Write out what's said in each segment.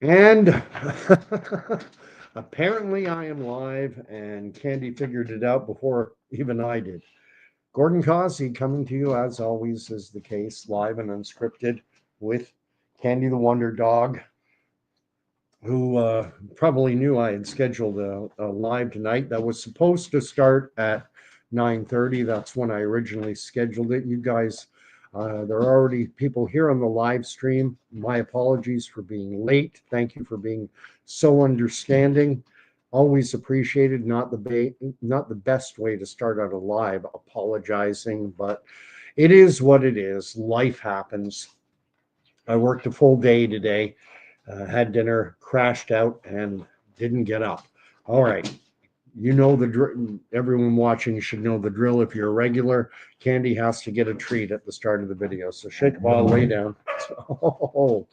And apparently I am live, and Candy figured it out before even I did. Gordon Causey coming to you, as always is the case, live and unscripted with Candy the Wonder Dog, who probably knew I had scheduled a live tonight that was supposed to start at 9:30. That's when I originally scheduled it. You guys, there are already people here on the live stream. My apologies for being late. Thank you for being so understanding. Always appreciated. Not the best way to start out a live, apologizing, but it is what it is. Life happens. I worked a full day today, had dinner, crashed out, and didn't get up. All right. You know the drill. Everyone watching should know the drill. If you're a regular, Candy has to get a treat at the start of the video. So shake a ball, lay down. Oh,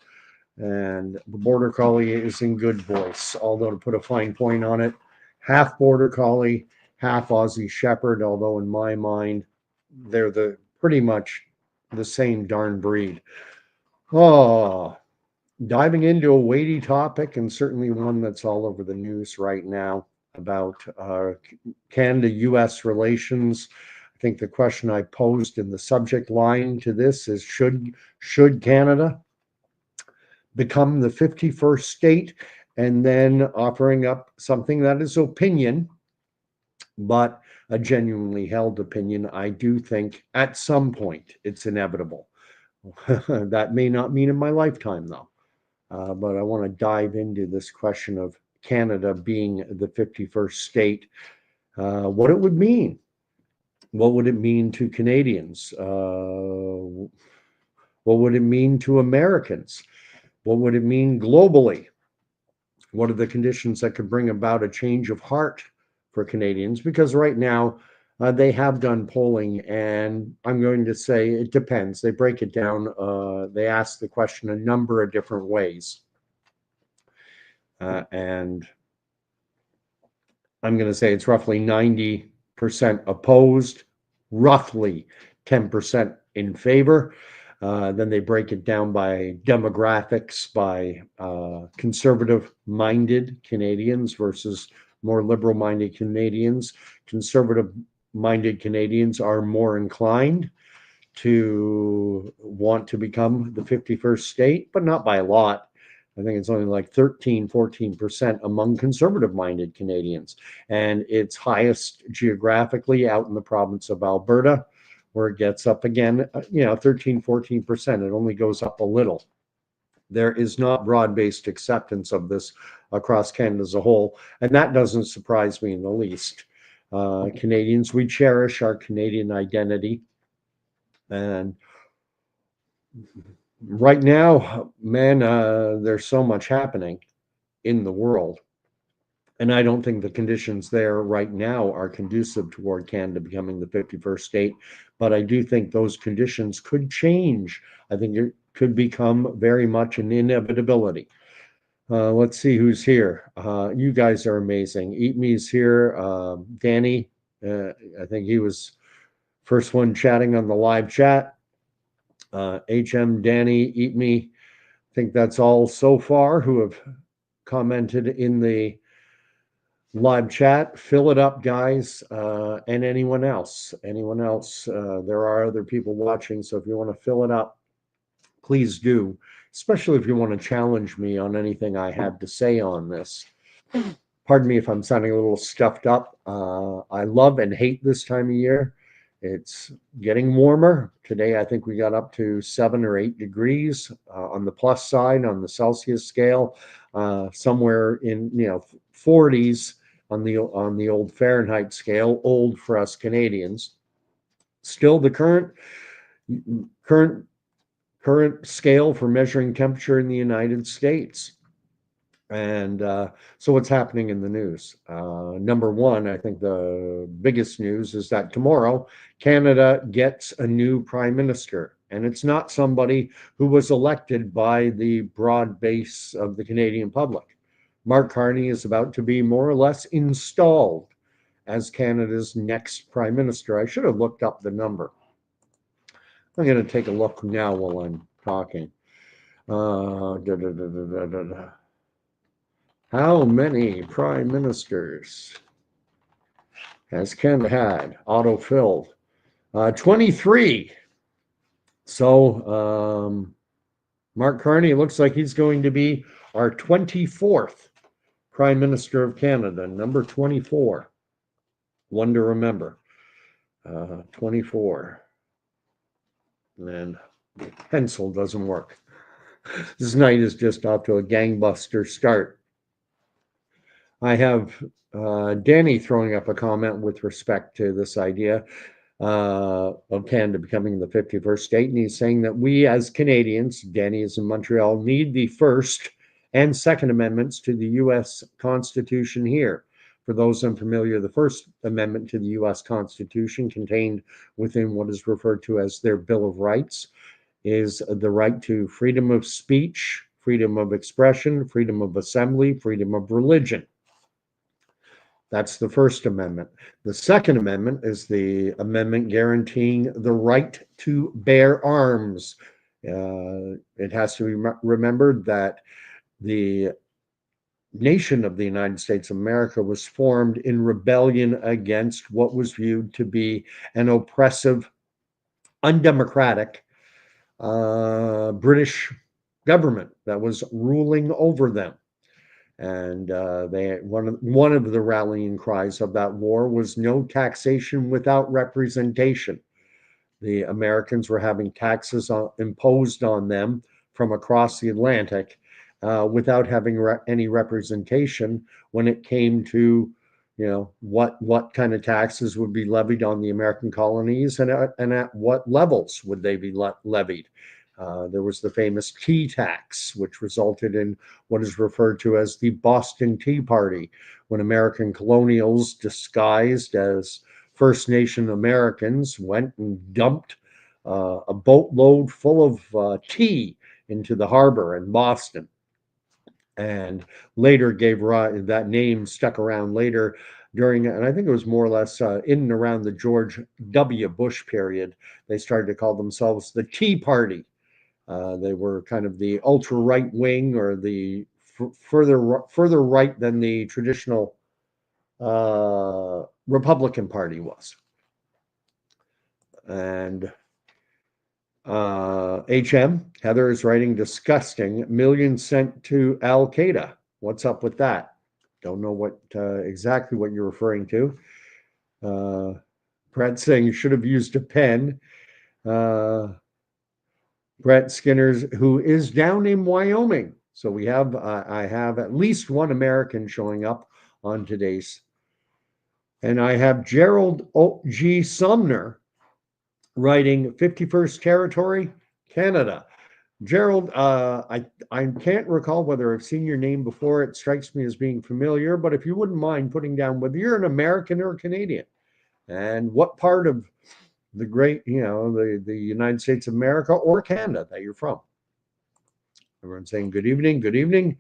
and the border collie is in good voice. Although to put a fine point on it, half border collie, half Aussie shepherd. Although in my mind, they're the pretty much the same darn breed. Oh, diving into a weighty topic, and certainly one that's all over the news right now, about Canada US relations. I think the question I posed in the subject line to this is, should Canada become the 51st state? And then offering up something that is opinion, but a genuinely held opinion. I do think at some point it's inevitable. That may not mean in my lifetime, though. But I want to dive into this question of Canada being the 51st state, what it would mean. What would it mean to Canadians? What would it mean to Americans? What would it mean globally? What are the conditions that could bring about a change of heart for Canadians? Because right now, they have done polling, and I'm going to say it depends. They break it down. They ask the question a number of different ways. And I'm going to say it's roughly 90% opposed, roughly 10% in favor. Then they break it down by demographics, by conservative minded Canadians versus more liberal minded Canadians. Conservative minded Canadians are more inclined to want to become the 51st state, but not by a lot. I think it's only like 13, 14% among conservative minded Canadians. And it's highest geographically out in the province of Alberta, where it gets up again, 13, 14%. It only goes up a little. There is not broad based acceptance of this across Canada as a whole. And that doesn't surprise me in the least. Canadians, we cherish our Canadian identity. And right now, man, there's so much happening in the world. And I don't think the conditions there right now are conducive toward Canada becoming the 51st state. But I do think those conditions could change. I think it could become very much an inevitability. Let's see who's here. You guys are amazing. Eat Me's here. Danny, I think he was first one chatting on the live chat. HM, Danny, Eat Me. I think that's all so far who have commented in the live chat. Fill it up, guys, and anyone else. Anyone else? There are other people watching, so if you want to fill it up, please do. Especially if you want to challenge me on anything I have to say on this. Pardon me if I'm sounding a little stuffed up. I love and hate this time of year. It's getting warmer. Today, I think we got up to 7 or 8 degrees on the plus side on the Celsius scale, somewhere in 40s on the old Fahrenheit scale. Old for us Canadians. Still, the current scale for measuring temperature in the United States. And so what's happening in the news? Number one, I think the biggest news is that tomorrow Canada gets a new prime minister. And it's not somebody who was elected by the broad base of the Canadian public. Mark Carney is about to be more or less installed as Canada's next prime minister. I should have looked up the number. I'm going to take a look now while I'm talking. Da, da, da, da, da, da. How many prime ministers has Canada had? Auto-filled. 23. So Mark Carney looks like he's going to be our 24th Prime Minister of Canada, number 24. One to remember. 24. And pencil doesn't work. This night is just off to a gangbuster start. I have Danny throwing up a comment with respect to this idea of Canada becoming the 51st state. And he's saying that we as Canadians, Danny is in Montreal, need the First and Second Amendments to the U.S. Constitution here. For those unfamiliar, the First Amendment to the U.S. Constitution, contained within what is referred to as their Bill of Rights, is the right to freedom of speech, freedom of expression, freedom of assembly, freedom of religion. That's the First Amendment. The Second Amendment is the amendment guaranteeing the right to bear arms. It has to be remembered that the nation of the United States of America was formed in rebellion against what was viewed to be an oppressive, undemocratic British government that was ruling over them. And one of the rallying cries of that war was no taxation without representation. The Americans were having taxes imposed on them from across the Atlantic without having any representation when it came to, what kind of taxes would be levied on the American colonies and at what levels would they be levied. There was the famous tea tax, which resulted in what is referred to as the Boston Tea Party, when American colonials disguised as First Nation Americans went and dumped a boatload full of tea into the harbor in Boston. And later gave that name stuck around later during, and I think it was more or less in and around the George W. Bush period. They started to call themselves the Tea Party. They were kind of the ultra right wing, or the further right than the traditional Republican Party was. And HM Heather is writing, disgusting, millions sent to Al Qaeda. What's up with that? Don't know what exactly what you're referring to. Brett saying you should have used a pen. Brett Skinner's, who is down in Wyoming. So we have, I have at least one American showing up on today's. And I have Gerald G. Sumner writing 51st Territory, Canada. Gerald, I can't recall whether I've seen your name before. It strikes me as being familiar, but if you wouldn't mind putting down whether you're an American or a Canadian, and what part of the great, the United States of America or Canada that you're from. Everyone's saying good evening, good evening.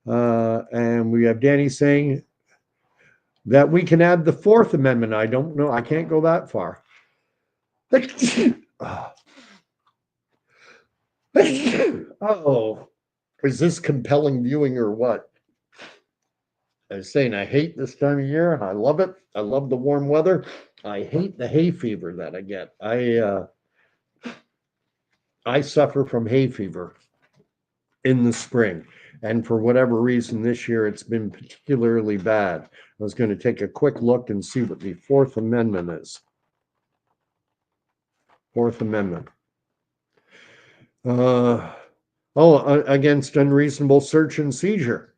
And we have Danny saying that we can add the Fourth Amendment. I don't know. I can't go that far. Oh, is this compelling viewing or what? I was saying I hate this time of year and I love it. I love the warm weather. I hate the hay fever that I get. I suffer from hay fever in the spring. And for whatever reason, this year it's been particularly bad. I was going to take a quick look and see what the Fourth Amendment is. Fourth Amendment. Against unreasonable search and seizure.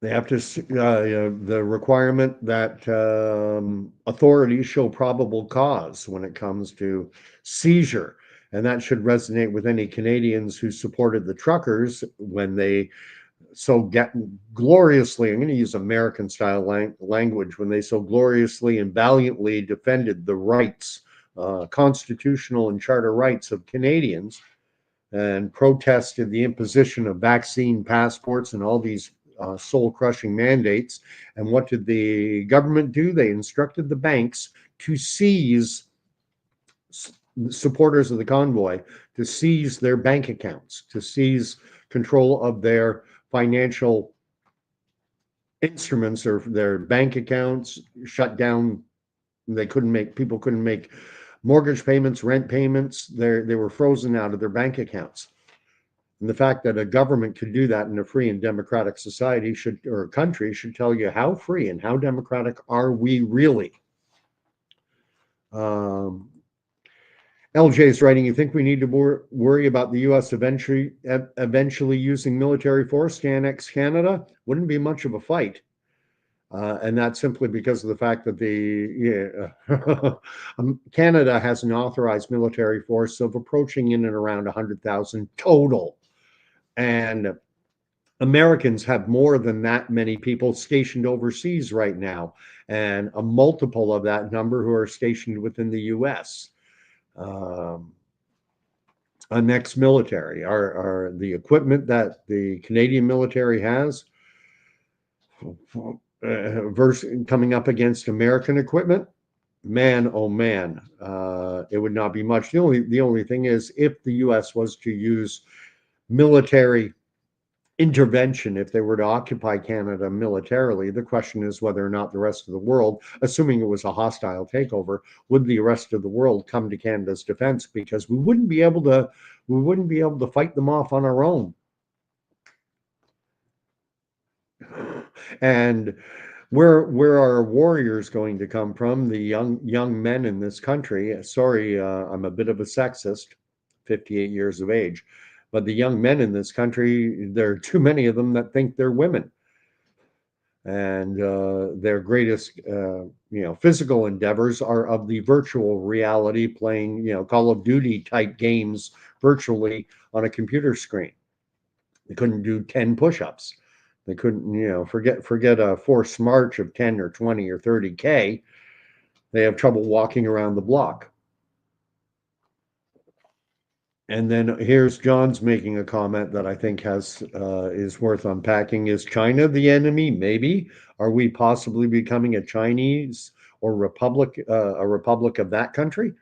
They have to, the requirement that authorities show probable cause when it comes to seizure. And that should resonate with any Canadians who supported the truckers when they gloriously, I'm going to use American style language, when they so gloriously and valiantly defended the rights, constitutional and charter rights of Canadians, and protested the imposition of vaccine passports and all these soul-crushing mandates. And what did the government do? They instructed the banks to seize supporters of the convoy, to seize their bank accounts, to seize control of their financial instruments or their bank accounts, shut down. People couldn't make mortgage payments, rent payments. They were frozen out of their bank accounts. And the fact that a government could do that in a free and democratic society or country should tell you how free and how democratic are we really. LJ is writing, you think we need to worry about the U.S. eventually using military force to annex Canada? Wouldn't be much of a fight. And that's simply because of the fact that Canada has an authorized military force of approaching in and around 100,000 total. And Americans have more than that many people stationed overseas right now, and a multiple of that number who are stationed within the U.S. Ex-military are the equipment that the Canadian military has versus coming up against American equipment. Man, oh man, it would not be much. The only thing is, if the U.S. was to use military intervention, if they were to occupy Canada militarily, the question is whether or not the rest of the world, assuming it was a hostile takeover, would the rest of the world come to Canada's defense, because we wouldn't be able to fight them off on our own. And where are our warriors going to come from? The young men in this country. Sorry, I'm a bit of a sexist, 58 years of age. But the young men in this country, there are too many of them that think they're women. And their greatest, physical endeavors are of the virtual reality, playing, Call of Duty type games virtually on a computer screen. They couldn't do 10 push-ups. They couldn't, forget a forced march of 10 or 20 or 30K. They have trouble walking around the block. And then here's John's making a comment that I think is worth unpacking. Is China the enemy? Maybe. Are we possibly becoming a Chinese or a republic of that country?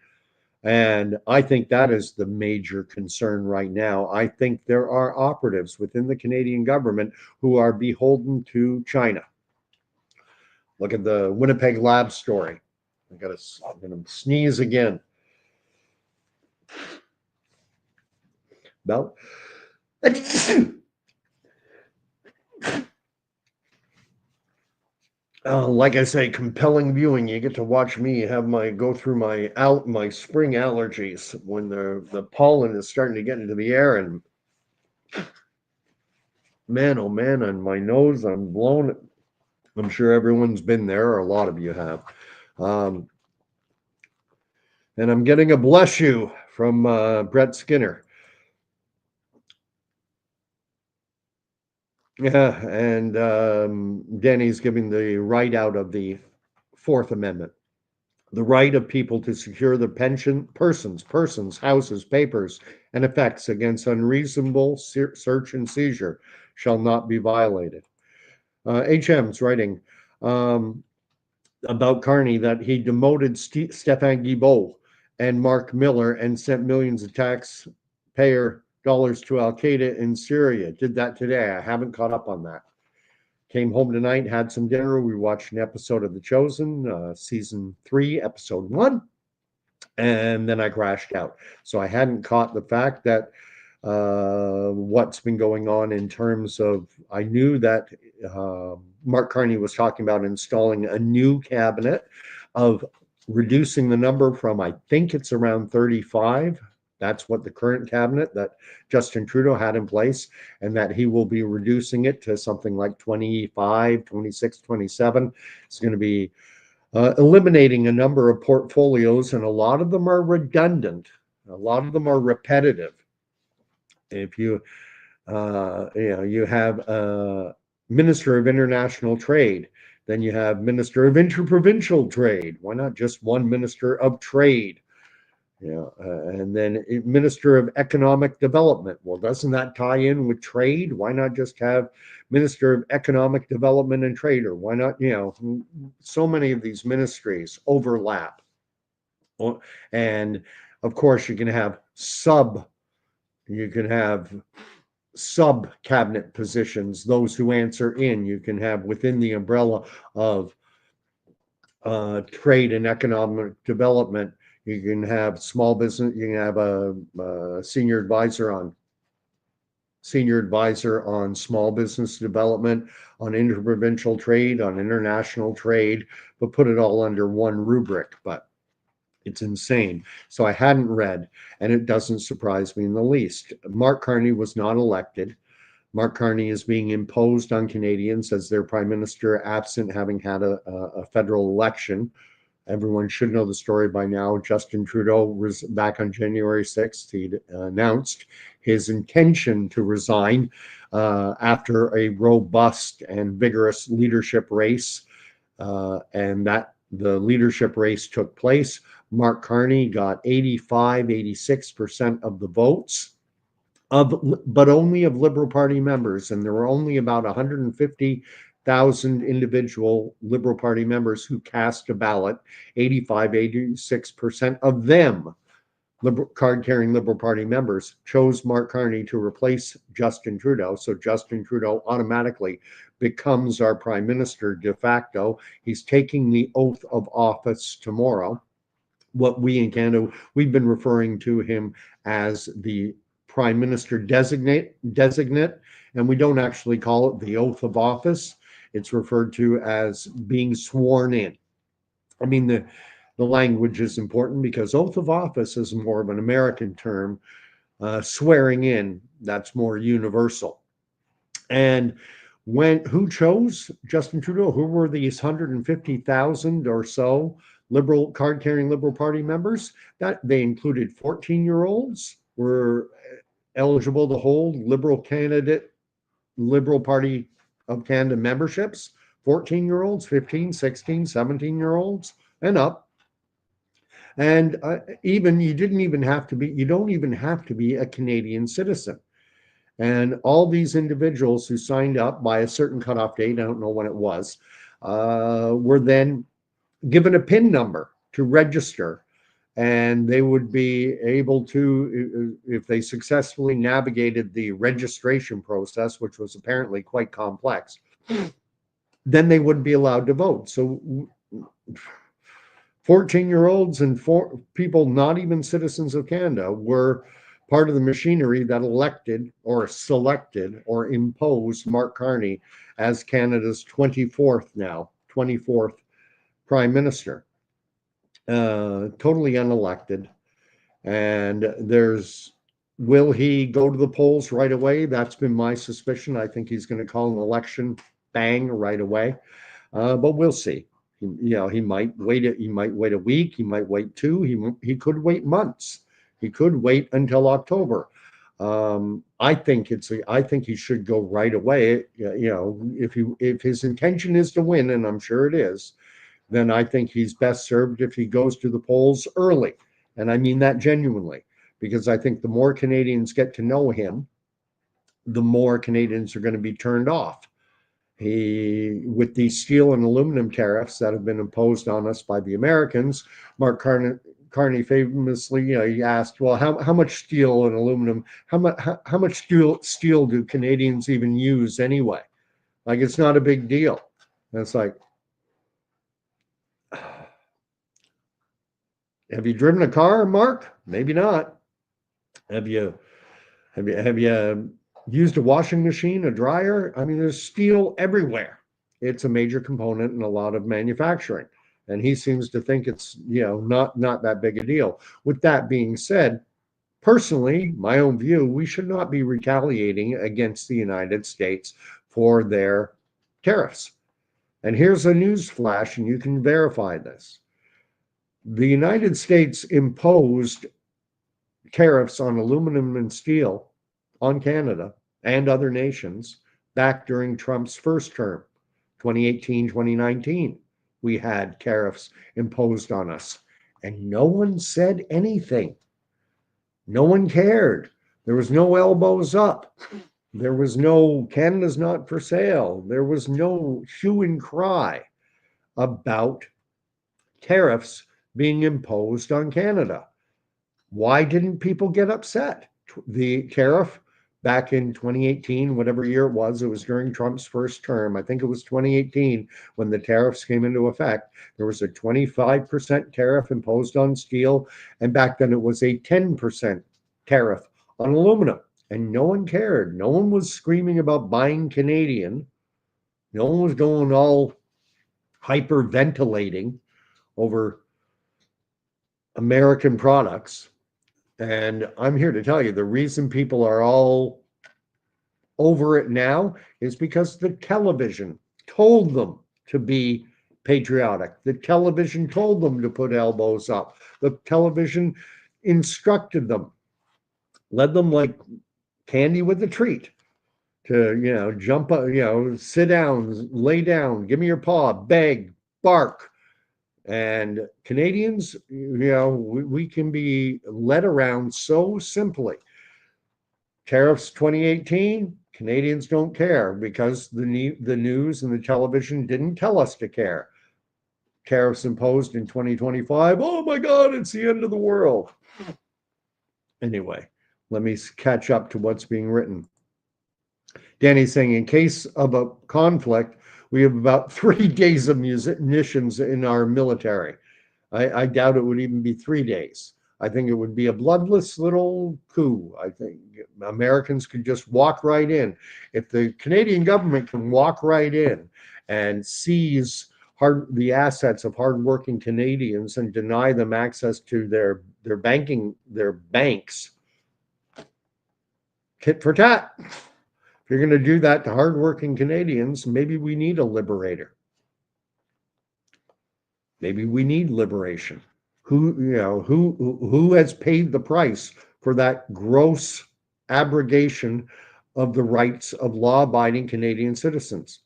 And I think that is the major concern right now. I think there are operatives within the Canadian government who are beholden to China. Look at the Winnipeg lab story. I'm going to sneeze again. Well, like I say, compelling viewing. You get to watch me go through my spring allergies when the pollen is starting to get into the air, and man, oh man, on my nose, I'm blown. I'm sure everyone's been there, or a lot of you have. And I'm getting a bless you from Brett Skinner. Yeah, and Danny's giving the right out of the Fourth Amendment. The right of people to secure the persons, houses, papers, and effects against unreasonable search and seizure shall not be violated. HM's writing about Carney that he demoted Stéphane Guilbeault and Mark Miller and sent millions of taxpayer dollars to Al Qaeda in Syria. Did that today. I haven't caught up on that. Came home tonight, had some dinner. We watched an episode of The Chosen, season 3, episode 1, and then I crashed out. So I hadn't caught the fact that what's been going on in terms of, I knew that Mark Carney was talking about installing a new cabinet of reducing the number from, I think it's around 35. That's what the current cabinet that Justin Trudeau had in place, and that he will be reducing it to something like 25, 26, 27. It's going to be eliminating a number of portfolios, and a lot of them are redundant. A lot of them are repetitive. If you have a Minister of International Trade, then you have Minister of Interprovincial Trade. Why not just one Minister of Trade? And then Minister of Economic Development. Well, doesn't that tie in with trade? Why not just have Minister of Economic Development and Trade? Or why not, so many of these ministries overlap. And of course, you can have sub-cabinet positions, those who answer in. You can have within the umbrella of trade and economic development. You can have small business. You can have a senior advisor on small business development, on interprovincial trade, on international trade, but put it all under one rubric. But it's insane. So I hadn't read, and it doesn't surprise me in the least. Mark Carney was not elected. Mark Carney is being imposed on Canadians as their prime minister, absent having had a federal election. Everyone should know the story by now. Justin Trudeau was back on January 6th. He announced his intention to resign after a robust and vigorous leadership race, and that the leadership race took place. Mark Carney got 85, 86% of the votes, but only of Liberal Party members, and there were only about 150,000 individual Liberal Party members who cast a ballot. 85, 86% of them, card-carrying Liberal Party members, chose Mark Carney to replace Justin Trudeau. So Justin Trudeau automatically becomes our prime minister de facto. He's taking the oath of office tomorrow. What we in Canada, we've been referring to him as the prime minister designate, and we don't actually call it the oath of office. It's referred to as being sworn in. I mean, the language is important because oath of office is more of an American term. Swearing in, that's more universal. And who chose Justin Trudeau? Who were these 150,000 or so Liberal card-carrying Liberal Party members? That they included 14-year-olds were eligible to hold Liberal Party of Canada memberships. 14-year-olds, 15, 16, 17-year-olds, and up. And even you don't even have to be a Canadian citizen. And all these individuals who signed up by a certain cutoff date, I don't know when it was, were then given a PIN number to register. And they would be able to, if they successfully navigated the registration process, which was apparently quite complex, then they wouldn't be allowed to vote. So 14-year-olds and people not even citizens of Canada were part of the machinery that elected or selected or imposed Mark Carney as Canada's 24th prime minister. Totally unelected. And will he go to the polls right away? That's been my suspicion. I think he's going to call an election bang right away. But we'll see. He might wait a week, he might wait two, he could wait months. He could wait until October. I think he should go right away. If his intention is to win, and I'm sure it is, then I think he's best served if he goes to the polls early. And I mean that genuinely, because I think the more Canadians get to know him, the more Canadians are going to be turned off. With these steel and aluminum tariffs that have been imposed on us by the Americans, Mark Carney famously, he asked, well, how much steel and aluminum, how much steel do Canadians even use anyway? Like, it's not a big deal. And it's like, have you driven a car, Mark? Maybe not. Have you used a washing machine, a dryer? I mean, there's steel everywhere. It's a major component in a lot of manufacturing. And he seems to think it's, not that big a deal. With that being said, personally, my own view, we should not be retaliating against the United States for their tariffs. And here's a news flash, and you can verify this. The United States imposed tariffs on aluminum and steel on Canada and other nations back during Trump's first term, 2018, 2019. We had tariffs imposed on us, and no one said anything. No one cared. There was no elbows up. There was no Canada's not for sale. There was no hue and cry about tariffs being imposed on Canada. Why didn't people get upset? The tariff back in 2018, whatever year it was during Trump's first term. I think it was 2018 when the tariffs came into effect. There was a 25% tariff imposed on steel, and back then it was a 10% tariff on aluminum. And no one cared. No one was screaming about buying Canadian. No one was going all hyperventilating over American products. And I'm here to tell you the reason people are all over it now is because the television told them to be patriotic. The television told them to put elbows up. The television instructed them, led them like candy with a treat to, jump up, sit down, lay down, give me your paw, beg, bark. And Canadians, we can be led around so simply. Tariffs 2018, Canadians don't care because the news and the television didn't tell us to care. Tariffs imposed in 2025, oh my God, it's the end of the world. Anyway, let me catch up to what's being written. Danny's saying, in case of a conflict, we have about 3 days of munitions in our military. I doubt it would even be 3 days. I think it would be a bloodless little coup. I think Americans could just walk right in. If the Canadian government can walk right in and seize the assets of hardworking Canadians and deny them access to their banks, tit for tat. If you're going to do that to hardworking Canadians, maybe we need a liberator. Maybe we need liberation. Who has paid the price for that gross abrogation of the rights of law-abiding Canadian citizens?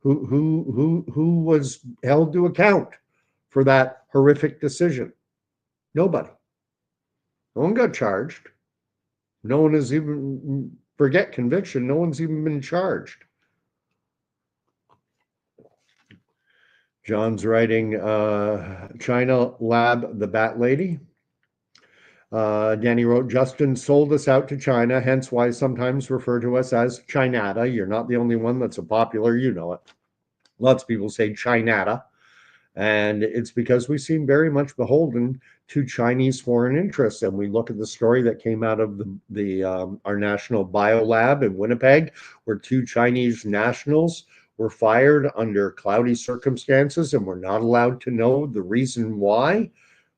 Who was held to account for that horrific decision? Nobody. No one got charged. No one has even, forget conviction, no one's even been charged. John's writing, China Lab, the Bat Lady. Danny wrote, Justin sold us out to China, hence why sometimes refer to us as Chinata. You're not the only one that's a popular, you know it. Lots of people say Chinata. And it's because we seem very much beholden to Chinese foreign interests. And we look at the story that came out of our national biolab in Winnipeg, where 2 Chinese nationals were fired under cloudy circumstances, and we're not allowed to know the reason why,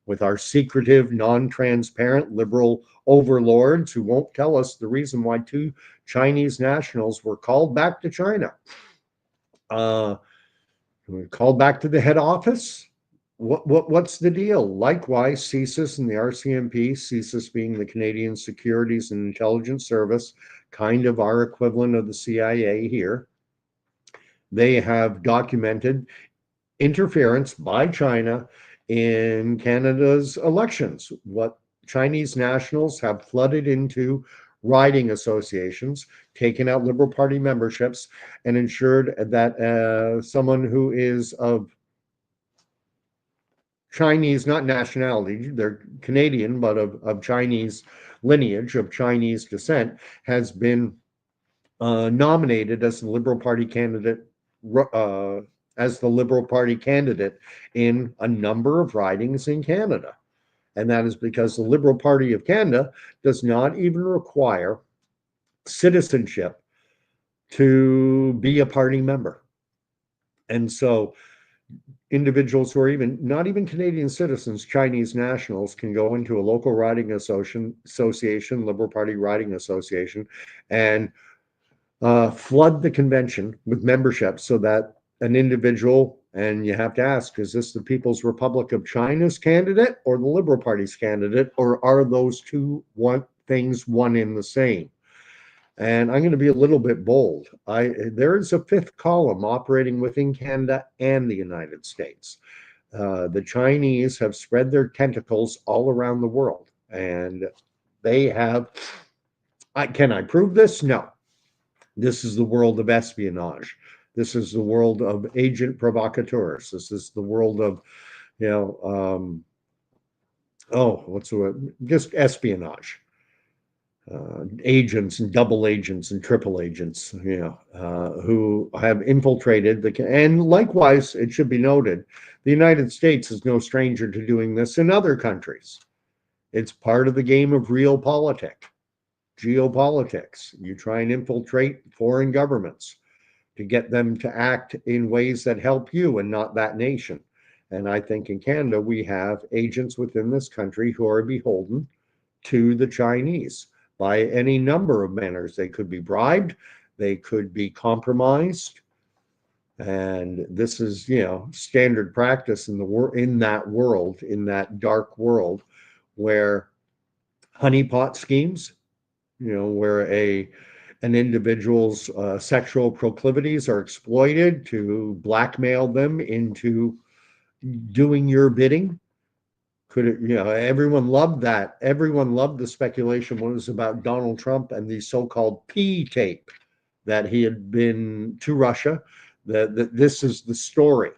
with our secretive, non-transparent liberal overlords who won't tell us the reason why 2 Chinese nationals were called back to China. Called back to the head office. What's the deal? Likewise, CSIS and the RCMP, CSIS being the Canadian Securities and Intelligence Service, kind of our equivalent of the CIA here. They have documented interference by China in Canada's elections. What Chinese nationals have flooded into riding associations, taken out Liberal Party memberships, and ensured that someone who is of Chinese, not nationality, they're Canadian, but of Chinese lineage, of Chinese descent, has been nominated as the Liberal Party candidate in a number of ridings in Canada. And that is because the Liberal Party of Canada does not even require citizenship to be a party member. And so individuals who are not even Canadian citizens, Chinese nationals, can go into a local riding association, Liberal Party riding association, and flood the convention with membership so that an individual, and you have to ask, is this the People's Republic of China's candidate or the Liberal Party's candidate, or are those two things one in the same? And I'm going to be a little bit bold. There is a 5th column operating within Canada and the United States. The Chinese have spread their tentacles all around the world, and they have. Can I prove this? No. This is the world of espionage. This is the world of agent provocateurs. This is the world of, what's the word? Just espionage. agents and double agents and triple agents, who have infiltrated and likewise, it should be noted, the United States is no stranger to doing this in other countries. It's part of the game of real politics, geopolitics. You try and infiltrate foreign governments to get them to act in ways that help you and not that nation. And I think in Canada, we have agents within this country who are beholden to the Chinese by any number of manners. They could be bribed, they could be compromised. And this is, standard practice in that world, in that dark world, where honeypot schemes, where an individual's sexual proclivities are exploited to blackmail them into doing your bidding. Everyone loved that. Everyone loved the speculation when it was about Donald Trump and the so-called P tape that he had been to Russia. That this is the story,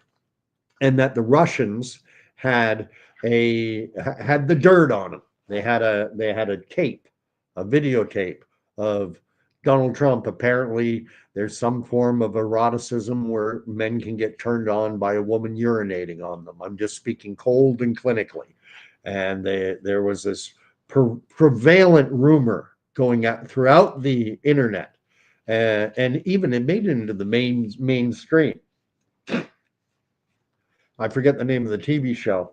and that the Russians had the dirt on them. They had a tape, a videotape of Donald Trump. Apparently, there's some form of eroticism where men can get turned on by a woman urinating on them. I'm just speaking cold and clinically. And there was this prevalent rumor going out throughout the internet, and even it made it into the mainstream. I forget the name of the TV show,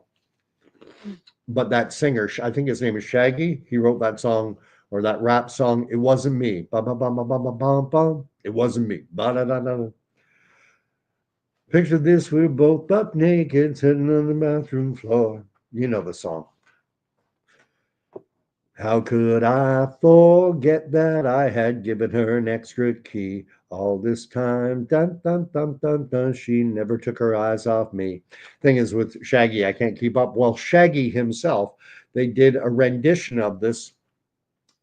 but that singer, I think his name is Shaggy. He wrote that song or that rap song. It wasn't me. Ba, ba, ba, ba, ba, ba, ba, ba. It wasn't me. Ba, da, da, da. Picture this: we're both buck naked, sitting on the bathroom floor. You know the song. How could I forget that I had given her an extra key all this time? Dun, dun, dun, dun, dun. She never took her eyes off me. Thing is, with Shaggy, I can't keep up. Well, Shaggy himself, they did a rendition of this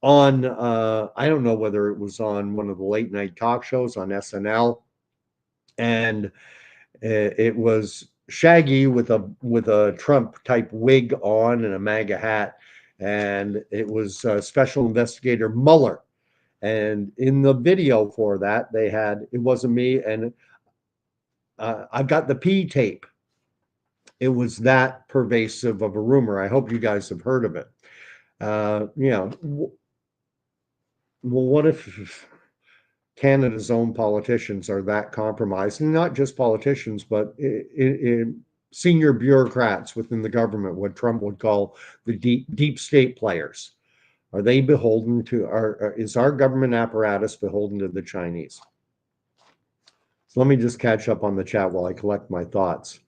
on, I don't know whether it was on one of the late night talk shows on SNL. And it was Shaggy with a Trump type wig on and a MAGA hat. And it was Special Investigator Mueller. And in the video for that, they had It Wasn't Me, and I've got the P tape. It was that pervasive of a rumor. I hope you guys have heard of it. Well, what if Canada's own politicians are that compromised? And not just politicians, but senior bureaucrats within the government, what Trump would call the deep state players. Are they beholden to, is our government apparatus beholden to the Chinese? So let me just catch up on the chat while I collect my thoughts.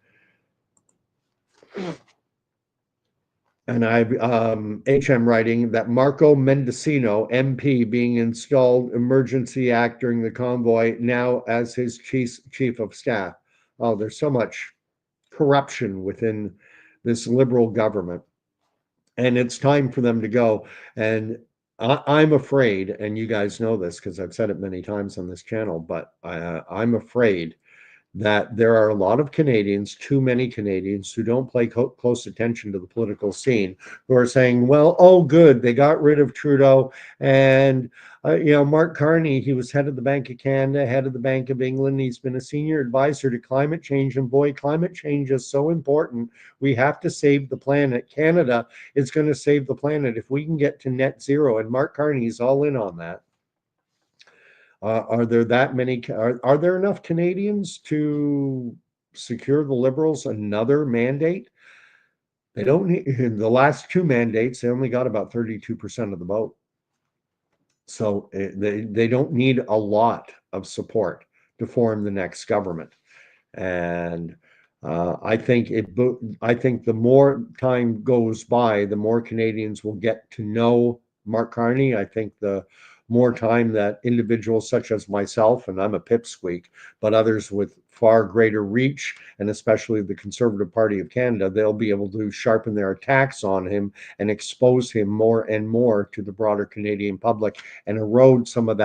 And I've HM writing that Marco Mendocino, MP, being installed emergency act during the convoy, now as his chief of staff. Oh, there's so much corruption within this liberal government. And it's time for them to go. And I'm afraid, and you guys know this because I've said it many times on this channel, but I'm afraid that there are a lot of Canadians, too many Canadians, who don't pay close attention to the political scene, who are saying, well, oh, good, they got rid of Trudeau. And, Mark Carney, he was head of the Bank of Canada, head of the Bank of England. He's been a senior advisor to climate change. And boy, climate change is so important. We have to save the planet. Canada is going to save the planet if we can get to net zero. And Mark Carney's all in on that. Are there that many? Are there enough Canadians to secure the Liberals another mandate? They don't need, in the last two mandates, they only got about 32% of the vote. So they don't need a lot of support to form the next government. And I think the more time goes by, the more Canadians will get to know Mark Carney. I think the more time that individuals such as myself, and I'm a pipsqueak, but others with far greater reach, and especially the Conservative Party of Canada, they'll be able to sharpen their attacks on him and expose him more and more to the broader Canadian public and erode some of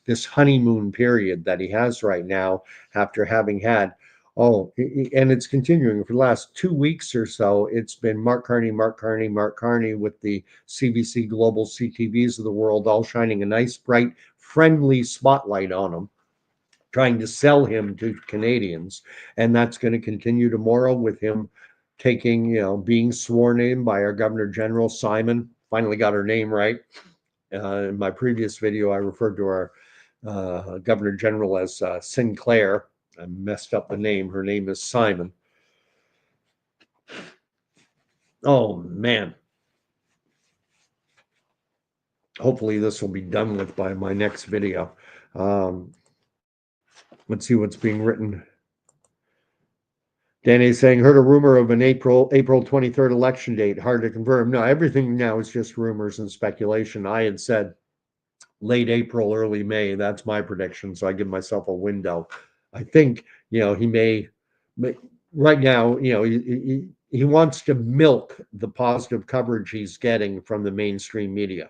this honeymoon period that he has right now after having had Oh, and it's continuing for the last 2 weeks or so. It's been Mark Carney, Mark Carney, Mark Carney with the CBC Global CTVs of the world, all shining a nice, bright, friendly spotlight on him, trying to sell him to Canadians. And that's going to continue tomorrow with him taking, being sworn in by our Governor General, Simon. Finally got her name right. In my previous video, I referred to our Governor General as Sinclair. I messed up the name. Her name is Simon. Oh, man. Hopefully this will be done with by my next video. Let's see what's being written. Danny's saying, heard a rumor of an April 23rd election date. Hard to confirm. No, everything now is just rumors and speculation. I had said late April, early May. That's my prediction. So I give myself a window. I think, he may right now, he wants to milk the positive coverage he's getting from the mainstream media.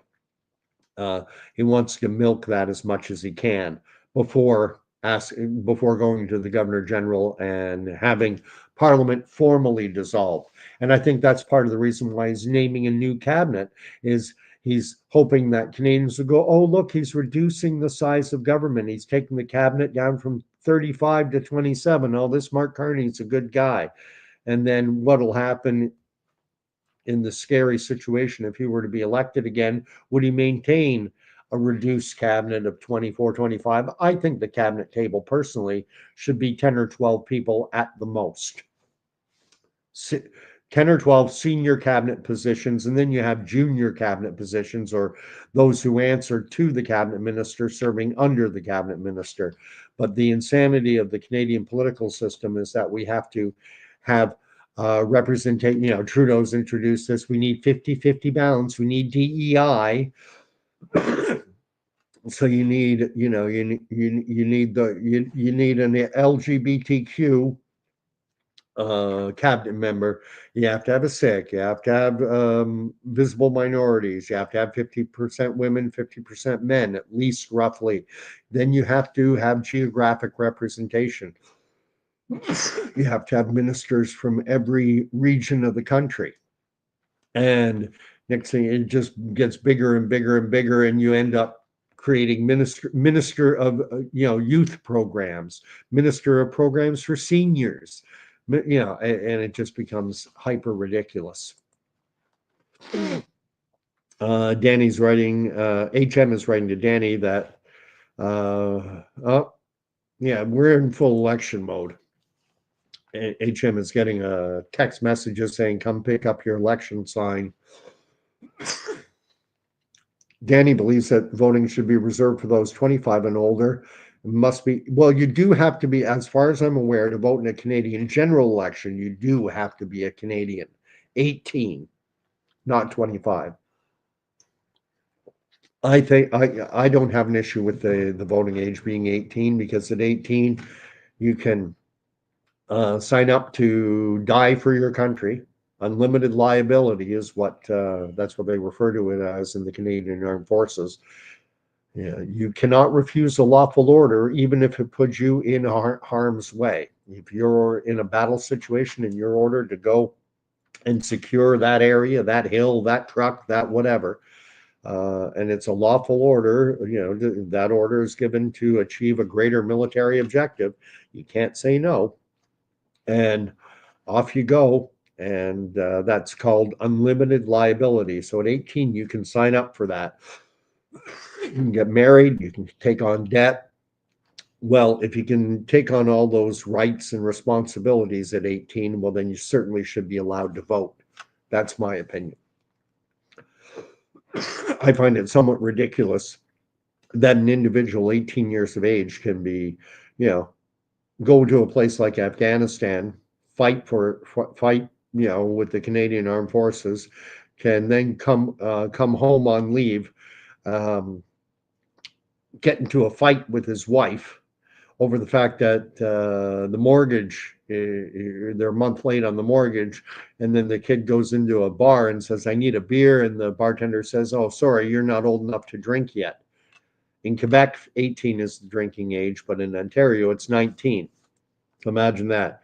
He wants to milk that as much as he can before going to the Governor General and having Parliament formally dissolved. And I think that's part of the reason why he's naming a new cabinet is he's hoping that Canadians will go, oh, look, he's reducing the size of government. He's taking the cabinet down from 35 to 27. Oh, this Mark Carney's a good guy. And then what'll happen in the scary situation if he were to be elected again? Would he maintain a reduced cabinet of 24, 25? I think the cabinet table personally should be 10 or 12 people at the most. 10 or 12 senior cabinet positions, and then you have junior cabinet positions or those who answer to the cabinet minister serving under the cabinet minister. But the insanity of the Canadian political system is that we have to have representation. Trudeau's introduced this. We need 50-50 balance. We need DEI. So you need, you need an LGBTQ cabinet member. You have to have a Sikh. You have to have visible minorities. You have to have 50% women, 50% men, at least roughly. Then you have to have geographic representation. You have to have ministers from every region of the country. And next thing, it just gets bigger and bigger and bigger, and you end up creating minister of youth programs, minister of programs for seniors, and it just becomes hyper ridiculous. Danny's writing, HM is writing to Danny that we're in full election mode. HM is getting a text messages saying, come pick up your election sign. Danny believes that voting should be reserved for those 25 and older. You do have to be, as far as I'm aware, to vote in a Canadian general election, you do have to be a Canadian. 18, not 25. I think I don't have an issue with the voting age being 18, because at 18 you can sign up to die for your country. Unlimited liability is that's what they refer to it as in the Canadian Armed Forces. You cannot refuse a lawful order, even if it puts you in harm's way. If you're in a battle situation and you're ordered to go and secure that area, that hill, that truck, that whatever, and it's a lawful order, that order is given to achieve a greater military objective, you can't say no. And off you go. And that's called unlimited liability. So at 18, you can sign up for that. You can get married, you can take on debt. Well, if you can take on all those rights and responsibilities at 18, well, then you certainly should be allowed to vote. That's my opinion. I find it somewhat ridiculous that an individual 18 years of age can be, go to a place like Afghanistan, fight with the Canadian Armed Forces, can then come home on leave, get into a fight with his wife over the fact that the mortgage, they're a month late on the mortgage, and then the kid goes into a bar and says, I need a beer, and the bartender says, oh, sorry, you're not old enough to drink yet. In Quebec, 18 is the drinking age, but in Ontario, it's 19. Imagine that.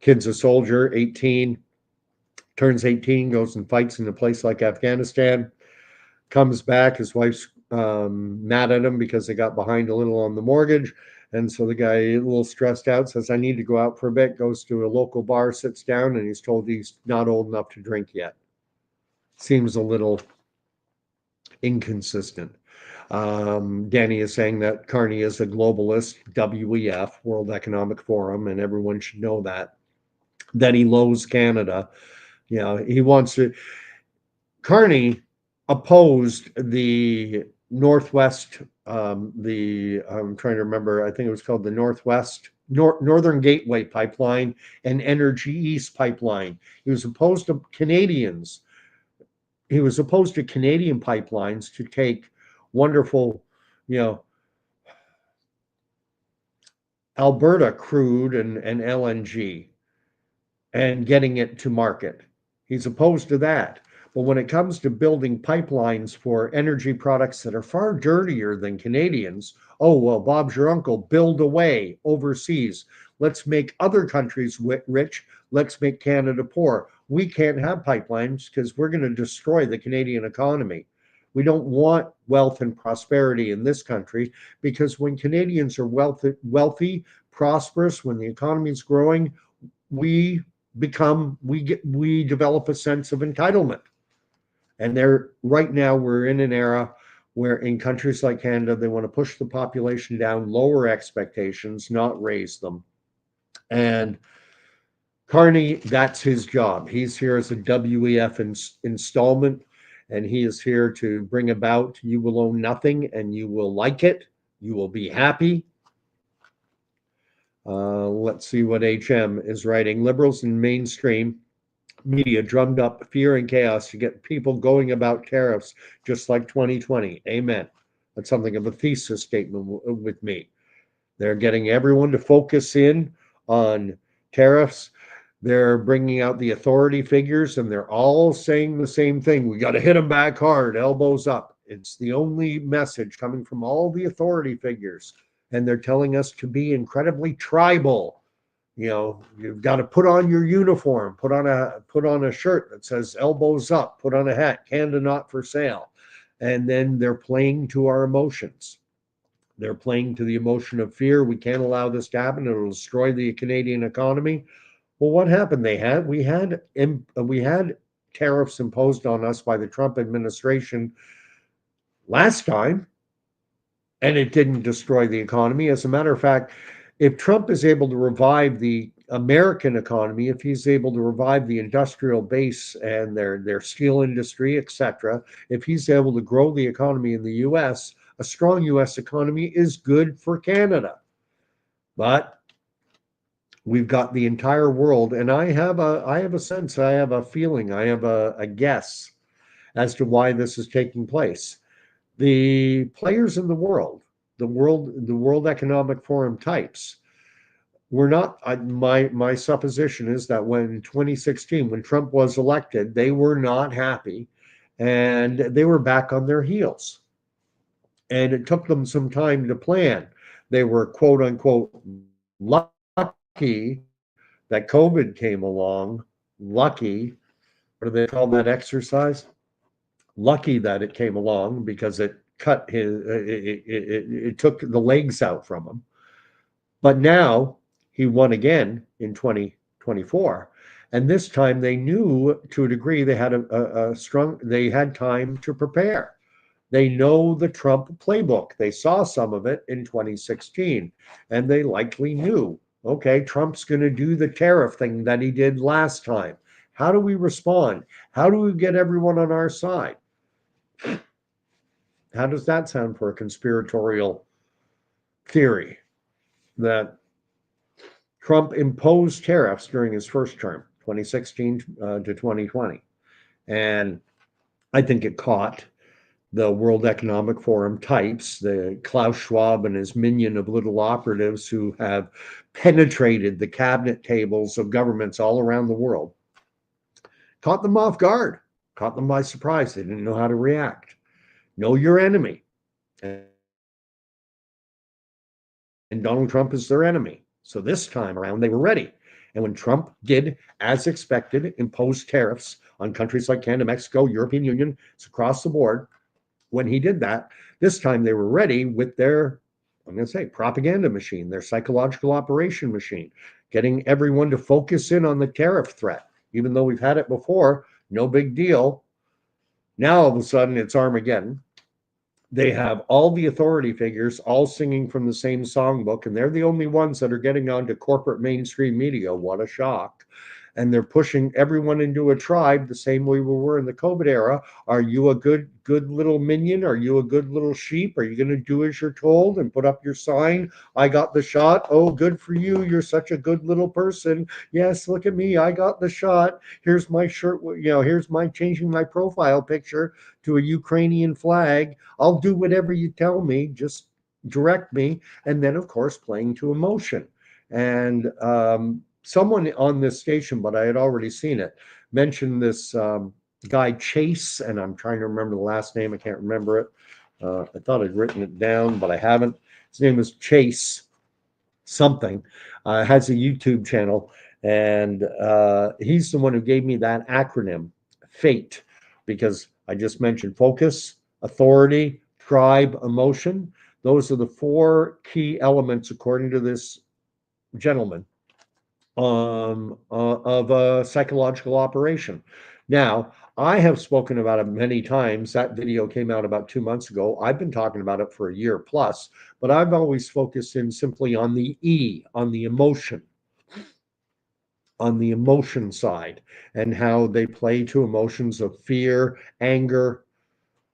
Kid's a soldier, 18, turns 18, goes and fights in a place like Afghanistan, comes back. His wife's mad at him because they got behind a little on the mortgage. And so the guy, a little stressed out, says, I need to go out for a bit, goes to a local bar, sits down, and he's told he's not old enough to drink yet. Seems a little inconsistent. Danny is saying that Carney is a globalist, WEF, World Economic Forum, and everyone should know that. That he loathes Canada. You know, he wants to. Carney opposed the Northwest, I'm trying to remember, I think it was called the Northern Gateway Pipeline and Energy East Pipeline. He was opposed to Canadians. He was opposed to Canadian pipelines to take wonderful, you know, Alberta crude and LNG and getting it to market. He's opposed to that. But when it comes to building pipelines for energy products that are far dirtier than Canadians, oh, well, Bob's your uncle, build away overseas. Let's make other countries rich. Let's make Canada poor. We can't have pipelines because we're going to destroy the Canadian economy. We don't want wealth and prosperity in this country because when Canadians are wealthy, prosperous, when the economy is growing, we develop a sense of entitlement. And right now we're in an era where in countries like Canada, they want to push the population down, lower expectations, not raise them. And Carney, that's his job. He's here as a WEF installment, and he is here to bring about you will own nothing and you will like it. You will be happy. Let's see what HM is writing. Liberals in mainstream media drummed up fear and chaos to get people going about tariffs, just like 2020. Amen. That's something of a thesis statement with me. They're getting everyone to focus in on tariffs. They're bringing out the authority figures, and they're all saying the same thing. We got to hit them back hard, elbows up. It's the only message coming from all the authority figures. And they're telling us to be incredibly tribal. You know, you've got to put on your uniform, put on a shirt that says elbows up, put on a hat, Canada not for sale. And then they're playing to our emotions. They're playing to the emotion of fear. We can't allow this to happen. It'll destroy the Canadian economy. Well, what happened? We had tariffs imposed on us by the Trump administration last time, and it didn't destroy the economy. As a matter of fact, if Trump is able to revive the American economy, if he's able to revive the industrial base and their steel industry, etc., if he's able to grow the economy in the U.S., a strong U.S. economy is good for Canada. But we've got the entire world, and I have a sense, I have a feeling, I have a guess as to why this is taking place. The players in the World Economic Forum types, were not. My supposition is that when 2016, when Trump was elected, they were not happy, and they were back on their heels, and it took them some time to plan. They were quote unquote lucky that COVID came along. Lucky, what do they call that exercise? Lucky that it came along because it cut it took the legs out from him. But now he won again in 2024. And this time they knew to a degree they had they had time to prepare. They know the Trump playbook. They saw some of it in 2016, and they likely knew, okay, Trump's going to do the tariff thing that he did last time. How do we respond? How do we get everyone on our side? How does that sound for a conspiratorial theory that Trump imposed tariffs during his first term, 2016 to 2020? And I think it caught the World Economic Forum types, the Klaus Schwab and his minion of little operatives who have penetrated the cabinet tables of governments all around the world, caught them off guard, caught them by surprise. They didn't know how to react. Know your enemy. And Donald Trump is their enemy. So this time around, they were ready. And when Trump did, as expected, impose tariffs on countries like Canada, Mexico, European Union, it's across the board. When he did that, this time they were ready with their, I'm going to say, propaganda machine, their psychological operation machine, getting everyone to focus in on the tariff threat. Even though we've had it before, no big deal. Now all of a sudden it's Armageddon. They have all the authority figures all singing from the same songbook, and they're the only ones that are getting onto corporate mainstream media. What a shock. And they're pushing everyone into a tribe the same way we were in the COVID era. Are you a good little minion? Are you a good little sheep? Are you going to do as you're told and put up your sign? I got the shot. Oh, good for you. You're such a good little person. Yes, look at me. I got the shot. Here's my shirt. Here's my changing my profile picture to a Ukrainian flag. I'll do whatever you tell me. Just direct me. And then, of course, playing to emotion. And someone on this station, but I had already seen it, mentioned this guy Chase, and I'm trying to remember the last name. I can't remember it. I thought I'd written it down, but I haven't. His name is Chase something. Has a YouTube channel, and he's the one who gave me that acronym, FATE, because I just mentioned focus, authority, tribe, emotion. Those are the four key elements, according to this gentleman, of a psychological operation. Now, I have spoken about it many times. That video came out about 2 months ago. I've been talking about it for a year plus, but I've always focused in simply on the E, on the emotion side, and how they play to emotions of fear, anger,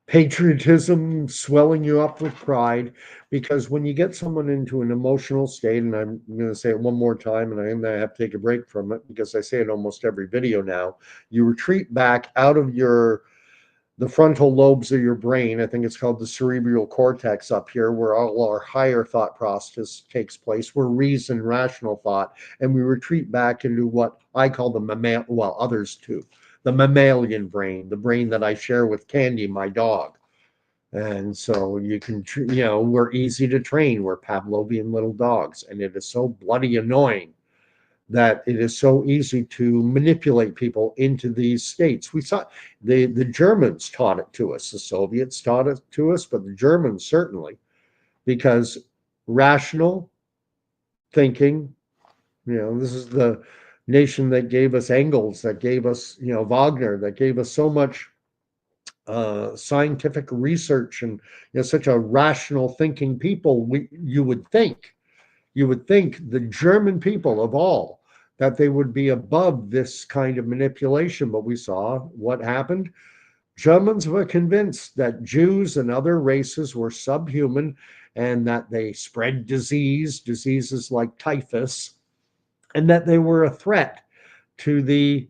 patriotism, swelling you up with pride. Because when you get someone into an emotional state, and I'm going to say it one more time, and I'm going to have to take a break from it because I say it almost every video now, you retreat back out of the frontal lobes of your brain. I think it's called the cerebral cortex up here, where all our higher thought process takes place. We're reason, rational thought, and we retreat back into what I call others too, the mammalian brain, the brain that I share with Candy, my dog. And so you can, we're easy to train. We're Pavlovian little dogs, and it is so bloody annoying that it is so easy to manipulate people into these states. We saw the Germans taught it to us, the Soviets taught it to us, but the Germans certainly, because rational thinking, this is the nation that gave us Engels, that gave us, Wagner, that gave us so much scientific research, and such a rational thinking people. You would think the German people of all, that they would be above this kind of manipulation, but we saw what happened. Germans were convinced that Jews and other races were subhuman, and that they spread diseases like typhus, and that they were a threat to the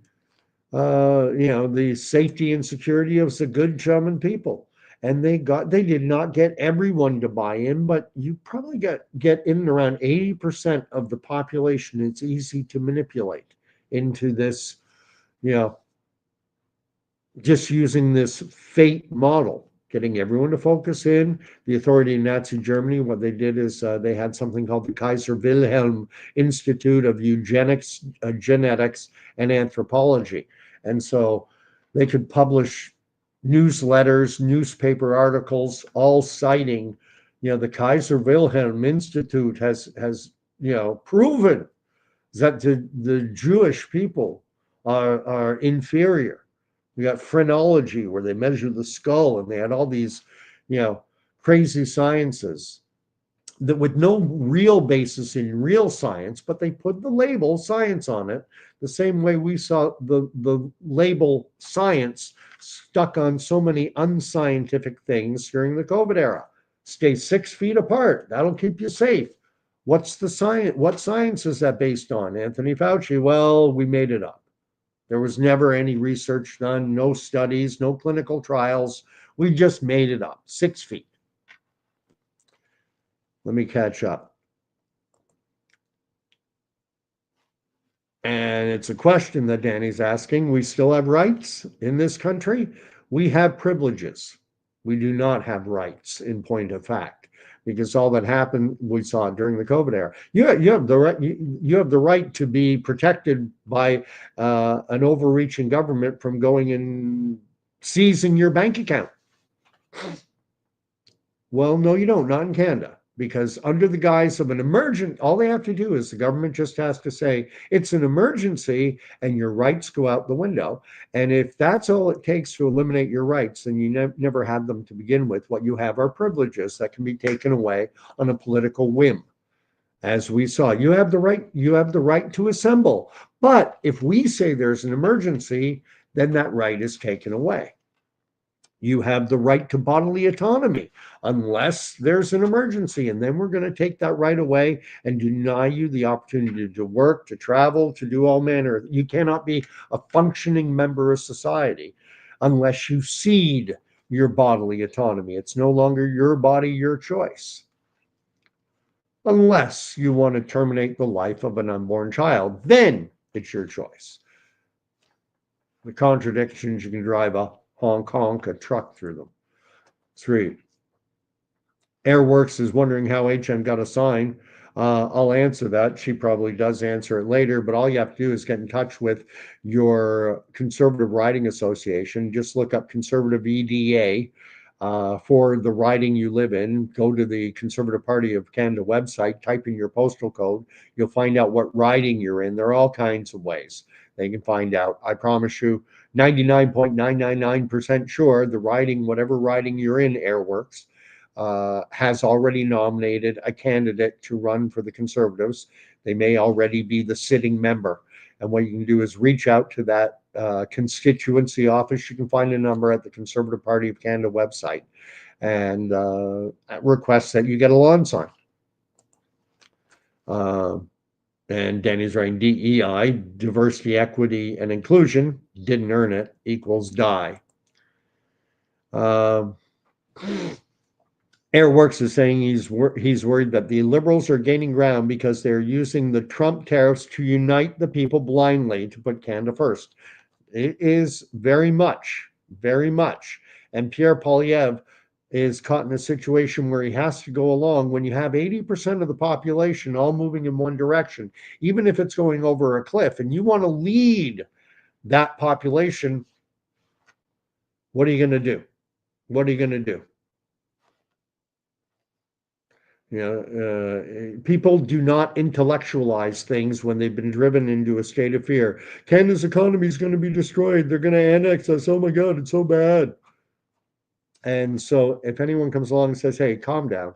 the safety and security of the good German people. And they did not get everyone to buy in, but you probably get in around 80% of the population. It's easy to manipulate into this, just using this fate model, getting everyone to focus in. The authority in Nazi Germany, what they did is they had something called the Kaiser Wilhelm Institute of Eugenics, Genetics, and Anthropology. And so they could publish newsletters, newspaper articles, all citing, the Kaiser Wilhelm Institute has proven that the Jewish people are inferior. We got phrenology, where they measure the skull, and they had all these, crazy sciences that with no real basis in real science, but they put the label science on it, the same way we saw the label science stuck on so many unscientific things during the COVID era. Stay 6 feet apart. That'll keep you safe. What's the science? What science is that based on? Anthony Fauci. Well, we made it up. There was never any research done, no studies, no clinical trials. We just made it up. 6 feet. Let me catch up. And it's a question that Danny's asking. We still have rights in this country. We have privileges. We do not have rights, in point of fact. because all that happened, we saw it during the COVID era. You have the right, you have the right to be protected by an overreaching government from going and seizing your bank account. Well, no, you don't, not in Canada, because under the guise of an emergent, all they have to do is the government just has to say it's an emergency and your rights go out the window. And if that's all it takes to eliminate your rights, then you never had them to begin with. What you have are privileges that can be taken away on a political whim. As we saw, you have the right to assemble. But if we say there's an emergency, then that right is taken away. You have the right to bodily autonomy unless there's an emergency. And then we're going to take that right away and deny you the opportunity to work, to travel, to do all manner. You cannot be a functioning member of society unless you cede your bodily autonomy. It's no longer your body, your choice. Unless you want to terminate the life of an unborn child, then it's your choice. The contradictions, you can drive a honk a truck through them. 3. Airworks is wondering how HM got a sign. I'll answer that. She probably does answer it later, but all you have to do is get in touch with your Conservative Riding Association. Just look up Conservative EDA for the riding you live in. Go to the Conservative Party of Canada website, type in your postal code. You'll find out what riding you're in. There are all kinds of ways they can find out. I promise you, 99.999% sure the riding, whatever riding you're in, Airworks, has already nominated a candidate to run for the Conservatives. They may already be the sitting member. And what you can do is reach out to that constituency office. You can find a number at the Conservative Party of Canada website and request that you get a lawn sign. And Danny's right, DEI, diversity, equity, and inclusion, didn't earn it, equals die. Airworks is saying he's worried that the Liberals are gaining ground because they're using the Trump tariffs to unite the people blindly to put Canada first. It is very much. And Pierre Poilievre is caught in a situation where he has to go along when you have 80% of the population all moving in one direction, even if it's going over a cliff, and you want to lead that population. What are you going to do? People do not intellectualize things when they've been driven into a state of fear. Canada's economy is going to be destroyed. They're going to annex us. Oh my God, it's so bad. And so if anyone comes along and says, hey, calm down.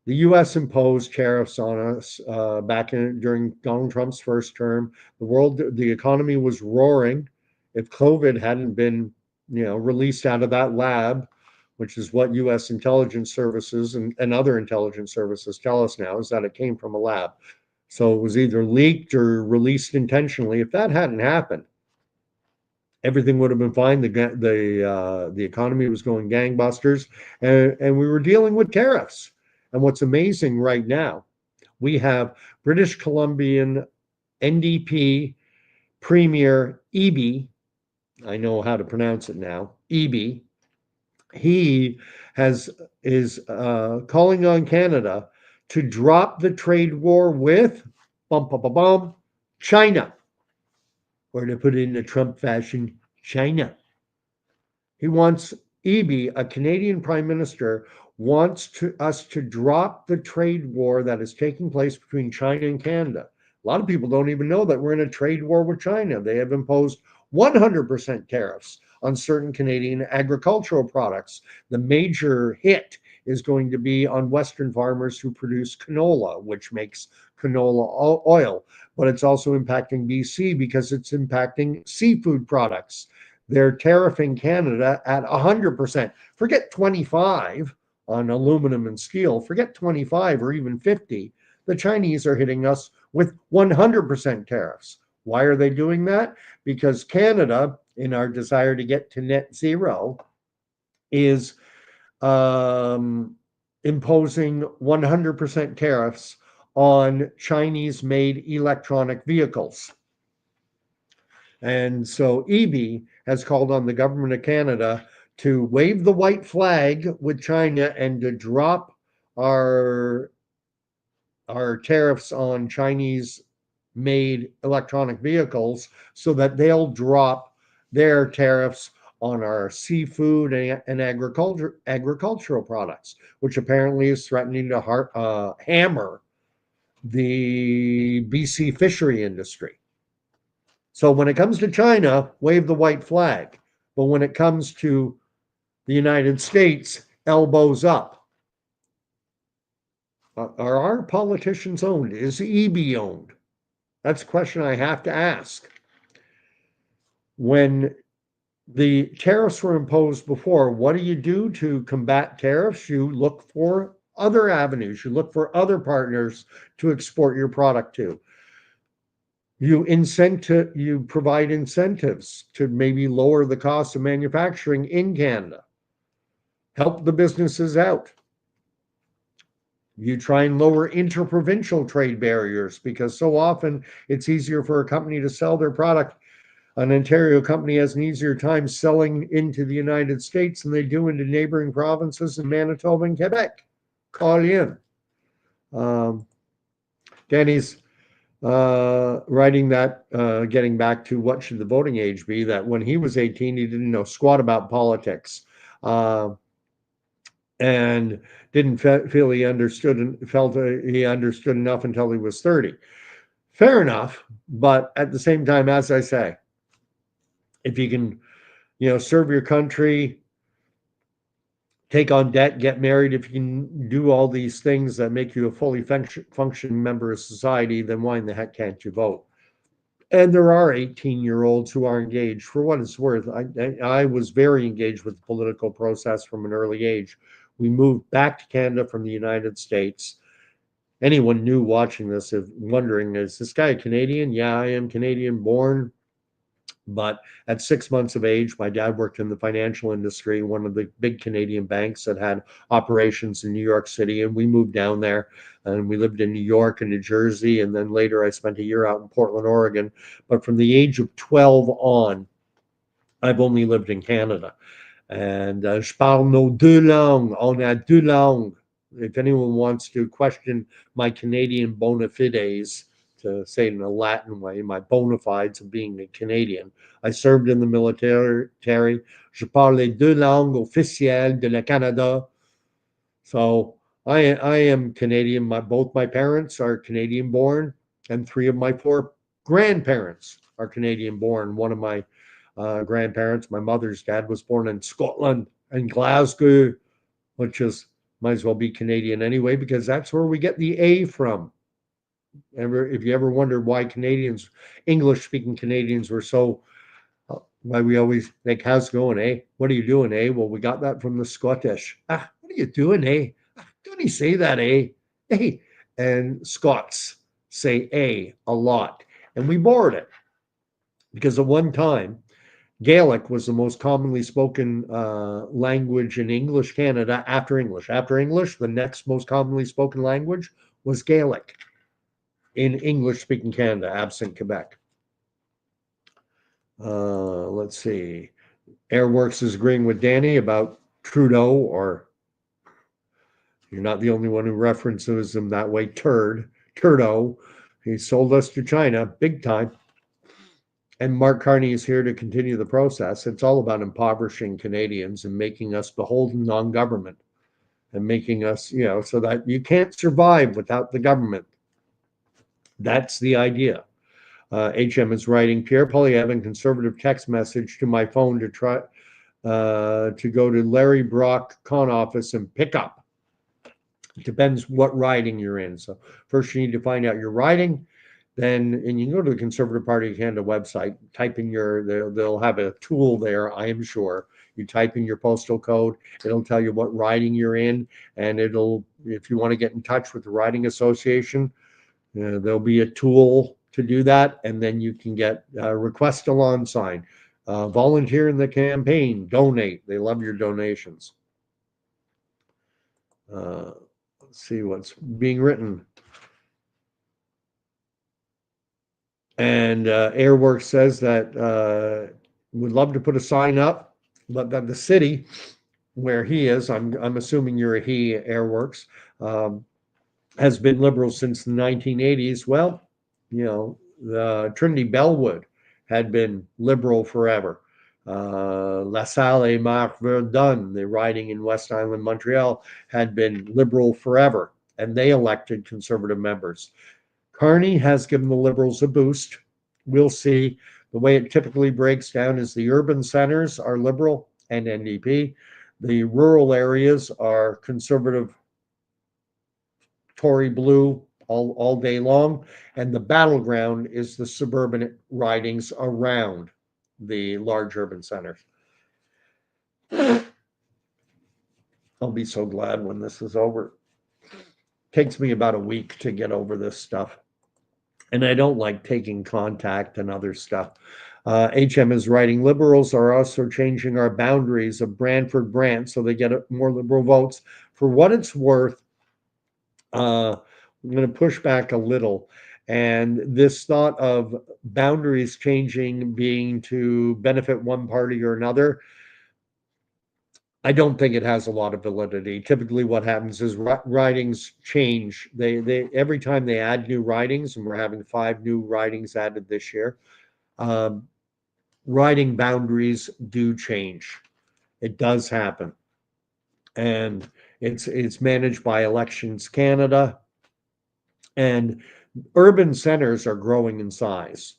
The U.S. imposed tariffs on us during Donald Trump's first term. The economy was roaring. If COVID hadn't been, released out of that lab, which is what U.S. intelligence services and other intelligence services tell us now, is that it came from a lab. So it was either leaked or released intentionally. If that hadn't happened, everything would have been fine. The economy was going gangbusters, and we were dealing with tariffs. And what's amazing right now, we have British Columbian NDP Premier Eby. I know how to pronounce it now. Eby. He is calling on Canada to drop the trade war with China, or to put it in a Trump fashion, China. He wants Eby, a Canadian Prime Minister, wants us to drop the trade war that is taking place between China and Canada. A lot of people don't even know that we're in a trade war with China. They have imposed 100% tariffs on certain Canadian agricultural products. The major hit is going to be on Western farmers who produce canola, which makes canola oil. But it's also impacting BC because it's impacting seafood products. They're tariffing Canada at 100%. Forget 25 on aluminum and steel. Forget 25 or even 50. The Chinese are hitting us with 100% tariffs. Why are they doing that? Because Canada, in our desire to get to net zero, is imposing 100% tariffs on Chinese-made electronic vehicles. And so Eby has called on the government of Canada to wave the white flag with China and to drop our tariffs on Chinese made electronic vehicles so that they'll drop their tariffs on our seafood and agricultural products, which apparently is threatening to hammer the BC fishery industry. So when it comes to China, wave the white flag. But when it comes to the United States, elbows up. Are our politicians owned? Is EB owned? That's a question I have to ask. When the tariffs were imposed before, what do you do to combat tariffs? You look for other avenues. You look for other partners to export your product to. You provide incentives to maybe lower the cost of manufacturing in Canada. Help the businesses out. You try and lower interprovincial trade barriers because so often it's easier for a company to sell their product. An Ontario company has an easier time selling into the United States than they do into neighboring provinces in Manitoba and Quebec. Call in. Danny's writing that, getting back to what should the voting age be, that when he was 18, he didn't know squat about politics. And didn't feel he understood and felt he understood enough until he was 30. Fair enough, but at the same time, as I say, if you can, serve your country, take on debt, get married, if you can do all these things that make you a fully functioning member of society, then why in the heck can't you vote? And there are 18-year-olds who are engaged. For what it's worth, I was very engaged with the political process from an early age. We moved back to Canada from the United States. Anyone new watching this is wondering, is this guy a Canadian? Yeah, I am Canadian born. But at 6 months of age, my dad worked in the financial industry, one of the big Canadian banks that had operations in New York City. And we moved down there and we lived in New York and New Jersey. And then later I spent a year out in Portland, Oregon. But from the age of 12 on, I've only lived in Canada. And je parle nos deux langues. On a deux langues. If anyone wants to question my Canadian bona fides, to say it in a Latin way, my bona fides of being a Canadian. I served in the military. Je parle les deux langues officielles de la Canada. So I am Canadian. Both my parents are Canadian born, and 3 of my 4 grandparents are Canadian born. One of my grandparents, my mother's dad, was born in Scotland, in Glasgow, which is might as well be Canadian anyway, because that's where we get the A from. If you ever wondered why Canadians, English-speaking Canadians, were so, why we always think, how's it going, eh? What are you doing, eh? Well, we got that from the Scottish. What are you doing, eh? Don't he say that, eh? Hey, and Scots say a lot. And we borrowed it because at one time, Gaelic was the most commonly spoken language in English Canada after English. After English, the next most commonly spoken language was Gaelic in English-speaking Canada, absent Quebec. Let's see. Airworks is agreeing with Danny about Trudeau, or you're not the only one who references him that way, Turdo. He sold us to China big time. And Mark Carney is here to continue the process. It's all about impoverishing Canadians and making us beholden on government and making us, so that you can't survive without the government. That's the idea. HM is writing, Pierre Poilievre, conservative text message to my phone to try to go to Larry Brock con office and pick up. It depends what riding you're in. So first you need to find out your riding. And you can go to the Conservative Party of Canada website, type in they'll have a tool there, I am sure. You type in your postal code, it'll tell you what riding you're in, and if you want to get in touch with the riding association, there'll be a tool to do that, and then you can get a request a lawn sign, volunteer in the campaign, donate. They love your donations. Let's see what's being written. And Airworks says that would love to put a sign up, but that the city where he is, I'm assuming you're a he, Airworks, um, has been liberal since the 1980s. Well, the Trinity Bellwood had been liberal forever. La Salle et Marc Verdun, the riding in West Island, Montreal, had been liberal forever, and they elected conservative members. Carney has given the Liberals a boost. We'll see. The way it typically breaks down is the urban centers are Liberal and NDP. The rural areas are conservative Tory blue all day long. And the battleground is the suburban ridings around the large urban centers. I'll be so glad when this is over. Takes me about a week to get over this stuff. And I don't like taking contact and other stuff. HM is writing, liberals are also changing our boundaries of Brantford Brant so they get more liberal votes. For what it's worth, I'm going to push back a little. And this thought of boundaries changing being to benefit one party or another, I don't think it has a lot of validity. Typically, what happens is ridings change. They every time they add new ridings, and we're having 5 new ridings added this year. Um, riding boundaries do change. It does happen, and it's managed by Elections Canada, and urban centers are growing in size.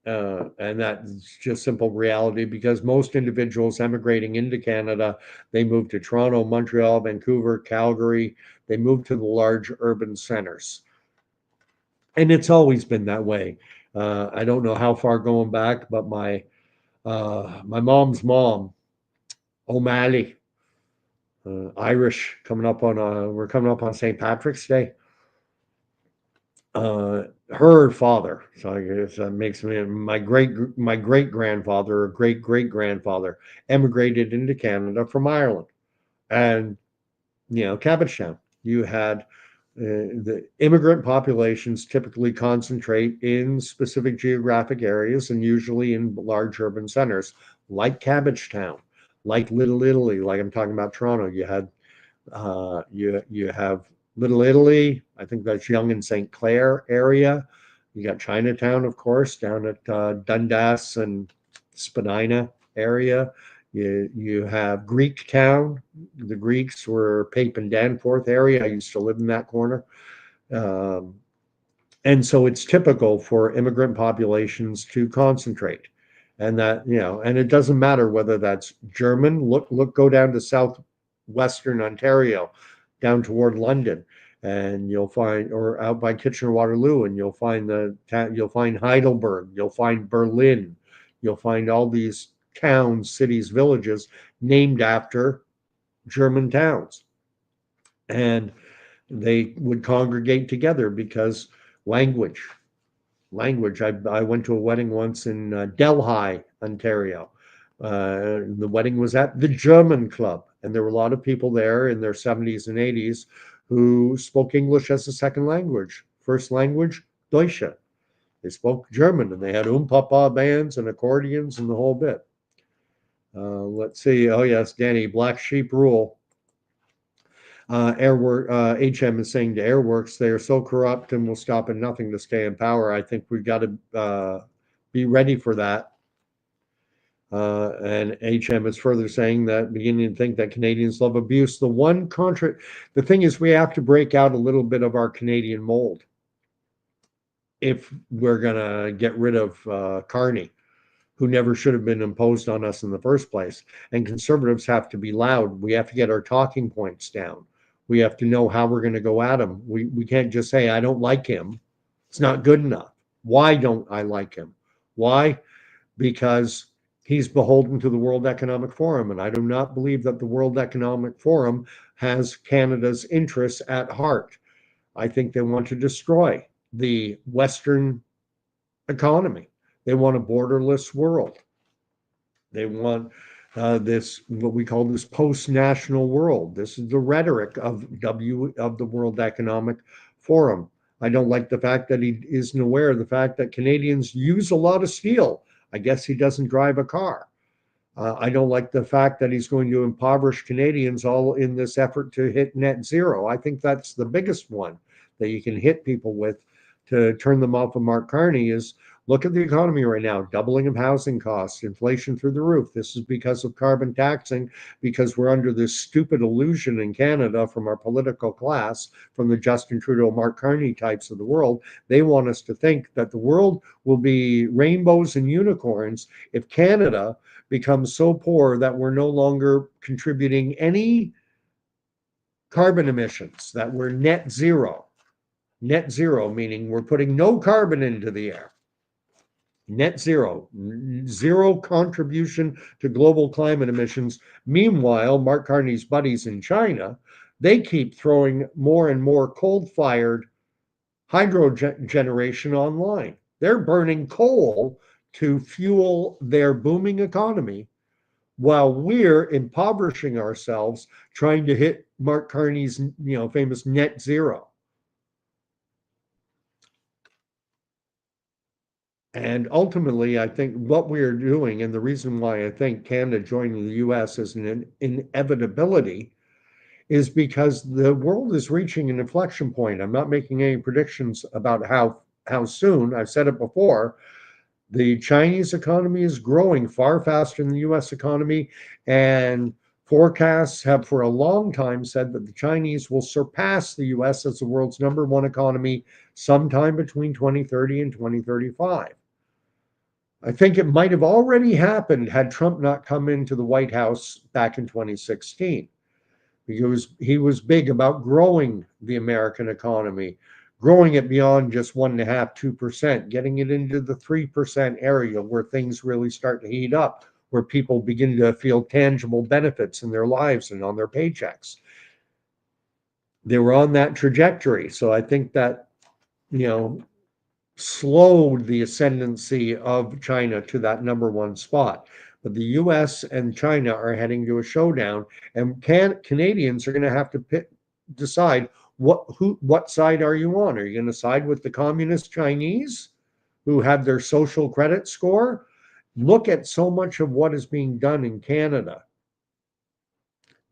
And that's just simple reality because most individuals emigrating into Canada, they move to Toronto, Montreal, Vancouver, Calgary. They move to the large urban centers. And it's always been that way. I don't know how far going back, but my mom's mom, O'Malley, Irish, we're coming up on St. Patrick's Day. Her father, so I guess that makes me my great grandfather or great grandfather emigrated into Canada from Ireland, and Cabbagetown. You had the immigrant populations typically concentrate in specific geographic areas and usually in large urban centers like Cabbagetown, like Little Italy, like I'm talking about Toronto. You had you have Little Italy. I think that's Yonge and St. Clair area. You got Chinatown, of course, down at Dundas and Spadina area. You have Greek Town. The Greeks were Pape and Danforth area. I used to live in that corner. Um, and so it's typical for immigrant populations to concentrate. And and it doesn't matter whether that's German. Go down to southwestern Ontario, down toward London, and you'll find, or out by Kitchener-Waterloo, and you'll find Heidelberg, you'll find Berlin, you'll find all these towns, cities, villages named after German towns. And they would congregate together because language. I went to a wedding once in Delhi, Ontario. The wedding was at the German Club, and there were a lot of people there in their 70s and 80s who spoke English as a second language. First language, Deutsche. They spoke German, and they had papa bands and accordions and the whole bit. Let's see. Oh, yes, Danny, Black Sheep rule. HM is saying to Airworks, they are so corrupt and will stop at nothing to stay in power. I think we've got to be ready for that. And HM is further saying that beginning to think that Canadians love abuse. The thing is, we have to break out a little bit of our Canadian mold if we're going to get rid of Carney, who never should have been imposed on us in the first place. And conservatives have to be loud. We have to get our talking points down. We have to know how we're going to go at him. We can't just say, I don't like him. It's not good enough. Why don't I like him? Why? Because he's beholden to the World Economic Forum. And I do not believe that the World Economic Forum has Canada's interests at heart. I think they want to destroy the Western economy. They want a borderless world. They want this, what we call this post-national world. This is the rhetoric of the World Economic Forum. I don't like the fact that he isn't aware of the fact that Canadians use a lot of steel. I guess he doesn't drive a car. I don't like the fact that he's going to impoverish Canadians all in this effort to hit net zero. I think that's the biggest one that you can hit people with to turn them off of Mark Carney is look at the economy right now, doubling of housing costs, inflation through the roof. This is because of carbon taxing, because we're under this stupid illusion in Canada from our political class, from the Justin Trudeau, Mark Carney types of the world. They want us to think that the world will be rainbows and unicorns if Canada becomes so poor that we're no longer contributing any carbon emissions, that we're net zero. Net zero, meaning we're putting no carbon into the air. Net zero, zero contribution to global climate emissions. Meanwhile, Mark Carney's buddies in China, they keep throwing more and more coal-fired hydro generation online. They're burning coal to fuel their booming economy while we're impoverishing ourselves trying to hit Mark Carney's famous net zero. And ultimately, I think what we are doing, and the reason why I think Canada joining the US is an inevitability, is because the world is reaching an inflection point. I'm not making any predictions about how soon. I've said it before. The Chinese economy is growing far faster than the US economy, and forecasts have for a long time said that the Chinese will surpass the US as the world's number one economy sometime between 2030 and 2035. I think it might have already happened had Trump not come into the White House back in 2016. He was big about growing the American economy, growing it beyond just 1.5%, 2%, getting it into the 3% area where things really start to heat up, where people begin to feel tangible benefits in their lives and on their paychecks. They were on that trajectory. So I think that, slowed the ascendancy of China to that number one spot. But the US and China are heading to a showdown, and Canadians are going to have to decide what side are you on? Are you going to side with the communist Chinese who have their social credit score? Look at so much of what is being done in Canada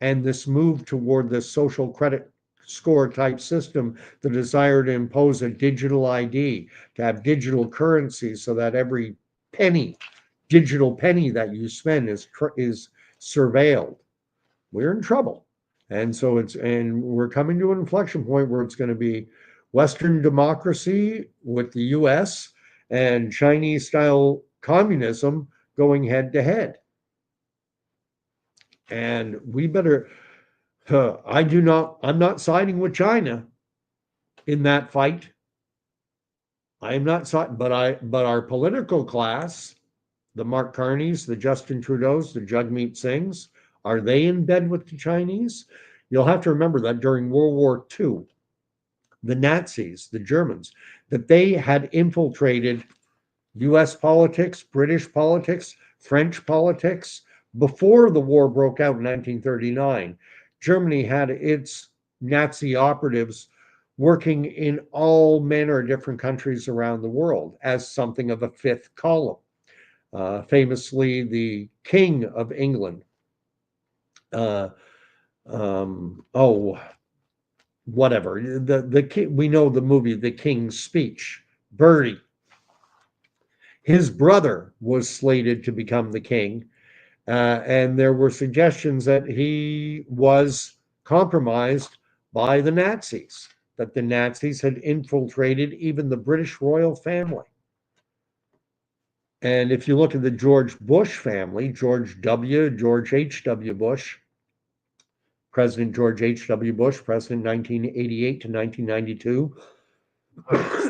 and this move toward this social credit score type system, the desire to impose a digital ID, to have digital currency so that every digital penny that you spend is surveilled. We're in trouble. And we're coming to an inflection point where it's going to be Western democracy with the US and Chinese style communism going head to head. And we better I'm not siding with China in that fight. I am not siding, but our political class, the Mark Carneys, the Justin Trudeaus, the Jagmeet Singhs, are they in bed with the Chinese? You'll have to remember that during World War II, the Nazis, the Germans, that they had infiltrated US politics, British politics, French politics. Before the war broke out in 1939, Germany had its Nazi operatives working in all manner of different countries around the world as something of a fifth column. Famously, the King of England, whatever, we know the movie The King's Speech, Bertie. His brother was slated to become the king, and there were suggestions that he was compromised by the Nazis, that the Nazis had infiltrated even the British royal family. And if you look at the George Bush family, George H.W. Bush, President George H.W. Bush, President 1988 to 1992,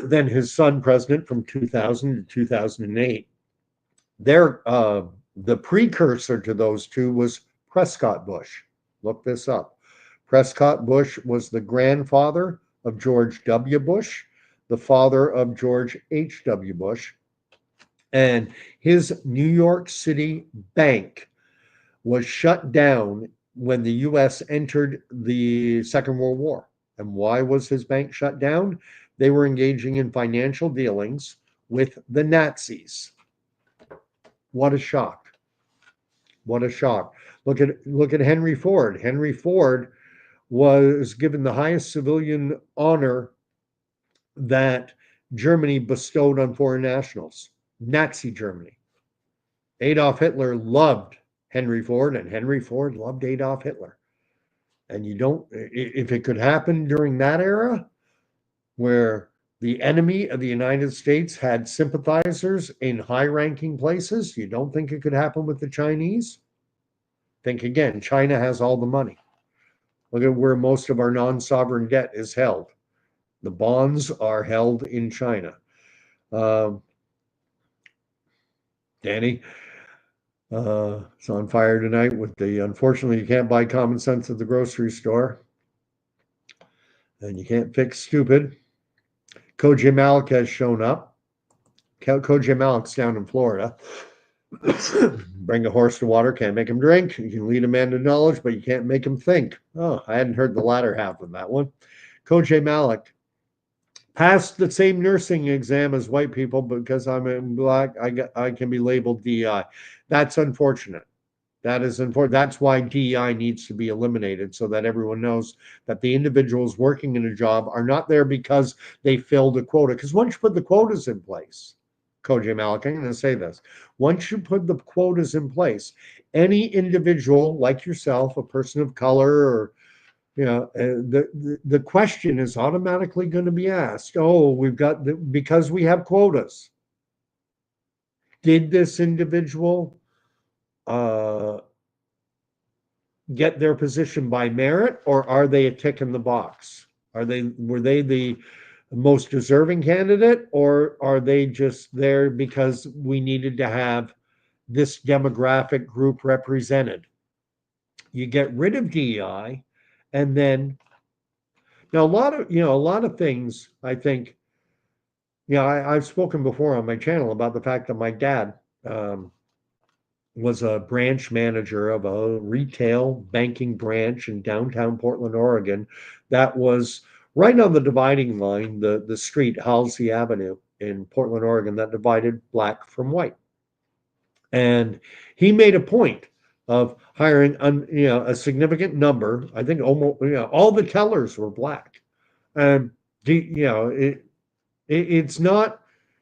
then his son, President from 2000 to 2008. The precursor to those two was Prescott Bush. Look this up. Prescott Bush was the grandfather of George W. Bush, the father of George H.W. Bush, and his New York City bank was shut down when the U.S. entered the Second World War. And why was his bank shut down? They were engaging in financial dealings with the Nazis. What a shock. What a shock. Look at Henry Ford. Henry Ford was given the highest civilian honor that Germany bestowed on foreign nationals, Nazi Germany. Adolf Hitler loved Henry Ford, and Henry Ford loved Adolf Hitler. And you don't, if it could happen during that era where the enemy of the United States had sympathizers in high ranking places, you don't think it could happen with the Chinese? Think again. China has all the money. Look at where most of our non sovereign debt is held. The bonds are held in China. Um, Danny, it's on fire tonight with the unfortunately, you can't buy common sense at the grocery store, and you can't fix stupid. Koji Malik has shown up. Koji Malik's down in Florida. Bring a horse to water, can't make him drink. You can lead a man to knowledge, but you can't make him think. Oh, I hadn't heard the latter half of that one. Koji Malik passed the same nursing exam as white people, but because I'm in black, I can be labeled DEI. That's unfortunate. That is important. That's why DEI needs to be eliminated, so that everyone knows that the individuals working in a job are not there because they filled a quota. Because once you put the quotas in place, Koji Malik, I'm going to say this. Once you put the quotas in place, any individual like yourself, a person of color, or the question is automatically going to be asked. Oh, because we have quotas. Did this individual get their position by merit, or are they a tick in the box? Were they the most deserving candidate, or are they just there because we needed to have this demographic group represented? You get rid of DEI, and then now a lot of things. I think, I've spoken before on my channel about the fact that my dad was a branch manager of a retail banking branch in downtown Portland, Oregon, that was right on the dividing line, the street, Halsey Avenue in Portland, Oregon, that divided black from white. And he made a point of hiring a significant number. I think almost all the tellers were black. And it's not,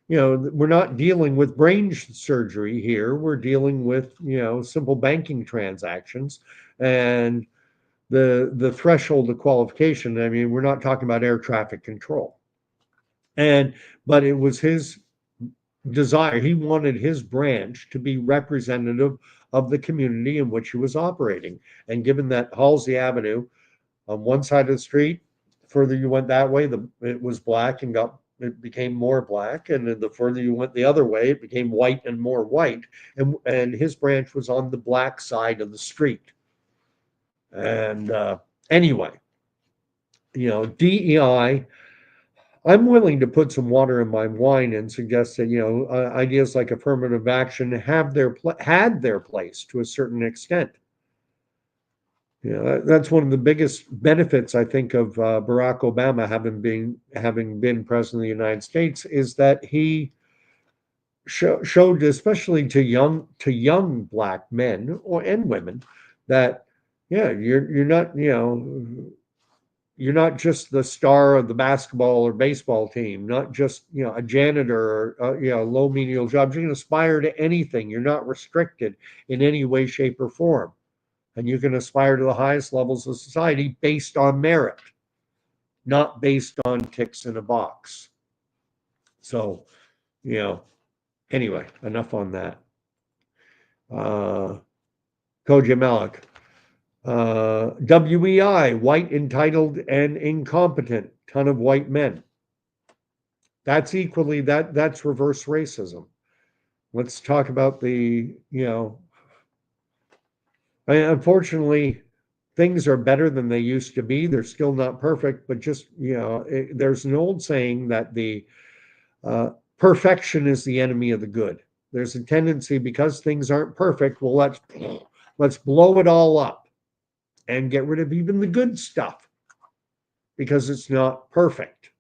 we're not dealing with brain surgery here. We're dealing with, simple banking transactions and the threshold of qualification. I mean, we're not talking about air traffic control. But it was his desire. He wanted his branch to be representative of the community in which he was operating. And given that Halsey Avenue on one side of the street, further you went that way, it was black and it became more black, and then the further you went the other way, it became white and more white. And his branch was on the black side of the street. And anyway, DEI. I'm willing to put some water in my wine and suggest that ideas like affirmative action had their place to a certain extent. That's one of the biggest benefits, I think, of Barack Obama having been president of the United States, is that he showed, especially to young black men and women, that you're not just the star of the basketball or baseball team, not just a janitor or low menial jobs. You can aspire to anything. You're not restricted in any way, shape, or form. And you can aspire to the highest levels of society based on merit, not based on ticks in a box. So, anyway, enough on that. Koji Malik. WEI, white, entitled, and incompetent. Ton of white men. That's reverse racism. Let's talk about unfortunately, things are better than they used to be. They're still not perfect, but just, there's an old saying that the perfection is the enemy of the good. There's a tendency, because things aren't perfect, well, let's blow it all up and get rid of even the good stuff because it's not perfect.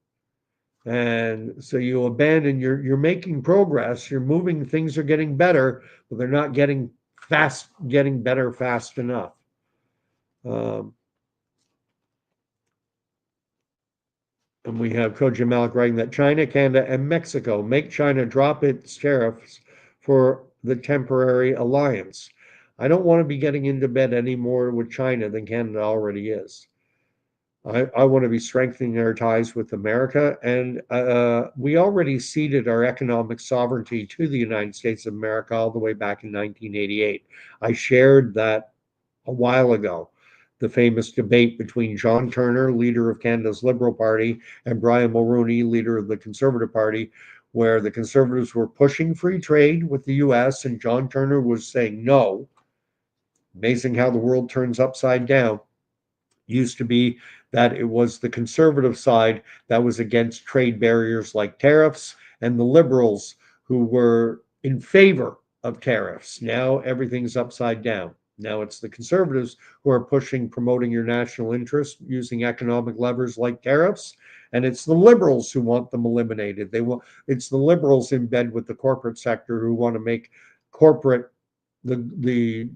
And so you abandon, you're making progress, you're moving, things are getting better, but they're not getting getting better fast enough. Um, and we have Koji Malik writing that China, Canada, and Mexico make China drop its tariffs for the temporary alliance. I don't want to be getting into bed any more with China than Canada already is. I want to be strengthening our ties with America, and we already ceded our economic sovereignty to the United States of America all the way back in 1988. I shared that a while ago, the famous debate between John Turner, leader of Canada's Liberal Party, and Brian Mulroney, leader of the Conservative Party, where the Conservatives were pushing free trade with the US and John Turner was saying no. Amazing how the world turns upside down. Used to be that it was the conservative side that was against trade barriers like tariffs and the liberals who were in favor of tariffs. Now everything's upside down. Now it's the conservatives who are pushing promoting your national interest using economic levers like tariffs, and it's the liberals who want them eliminated. It's the liberals in bed with the corporate sector who want to make corporate the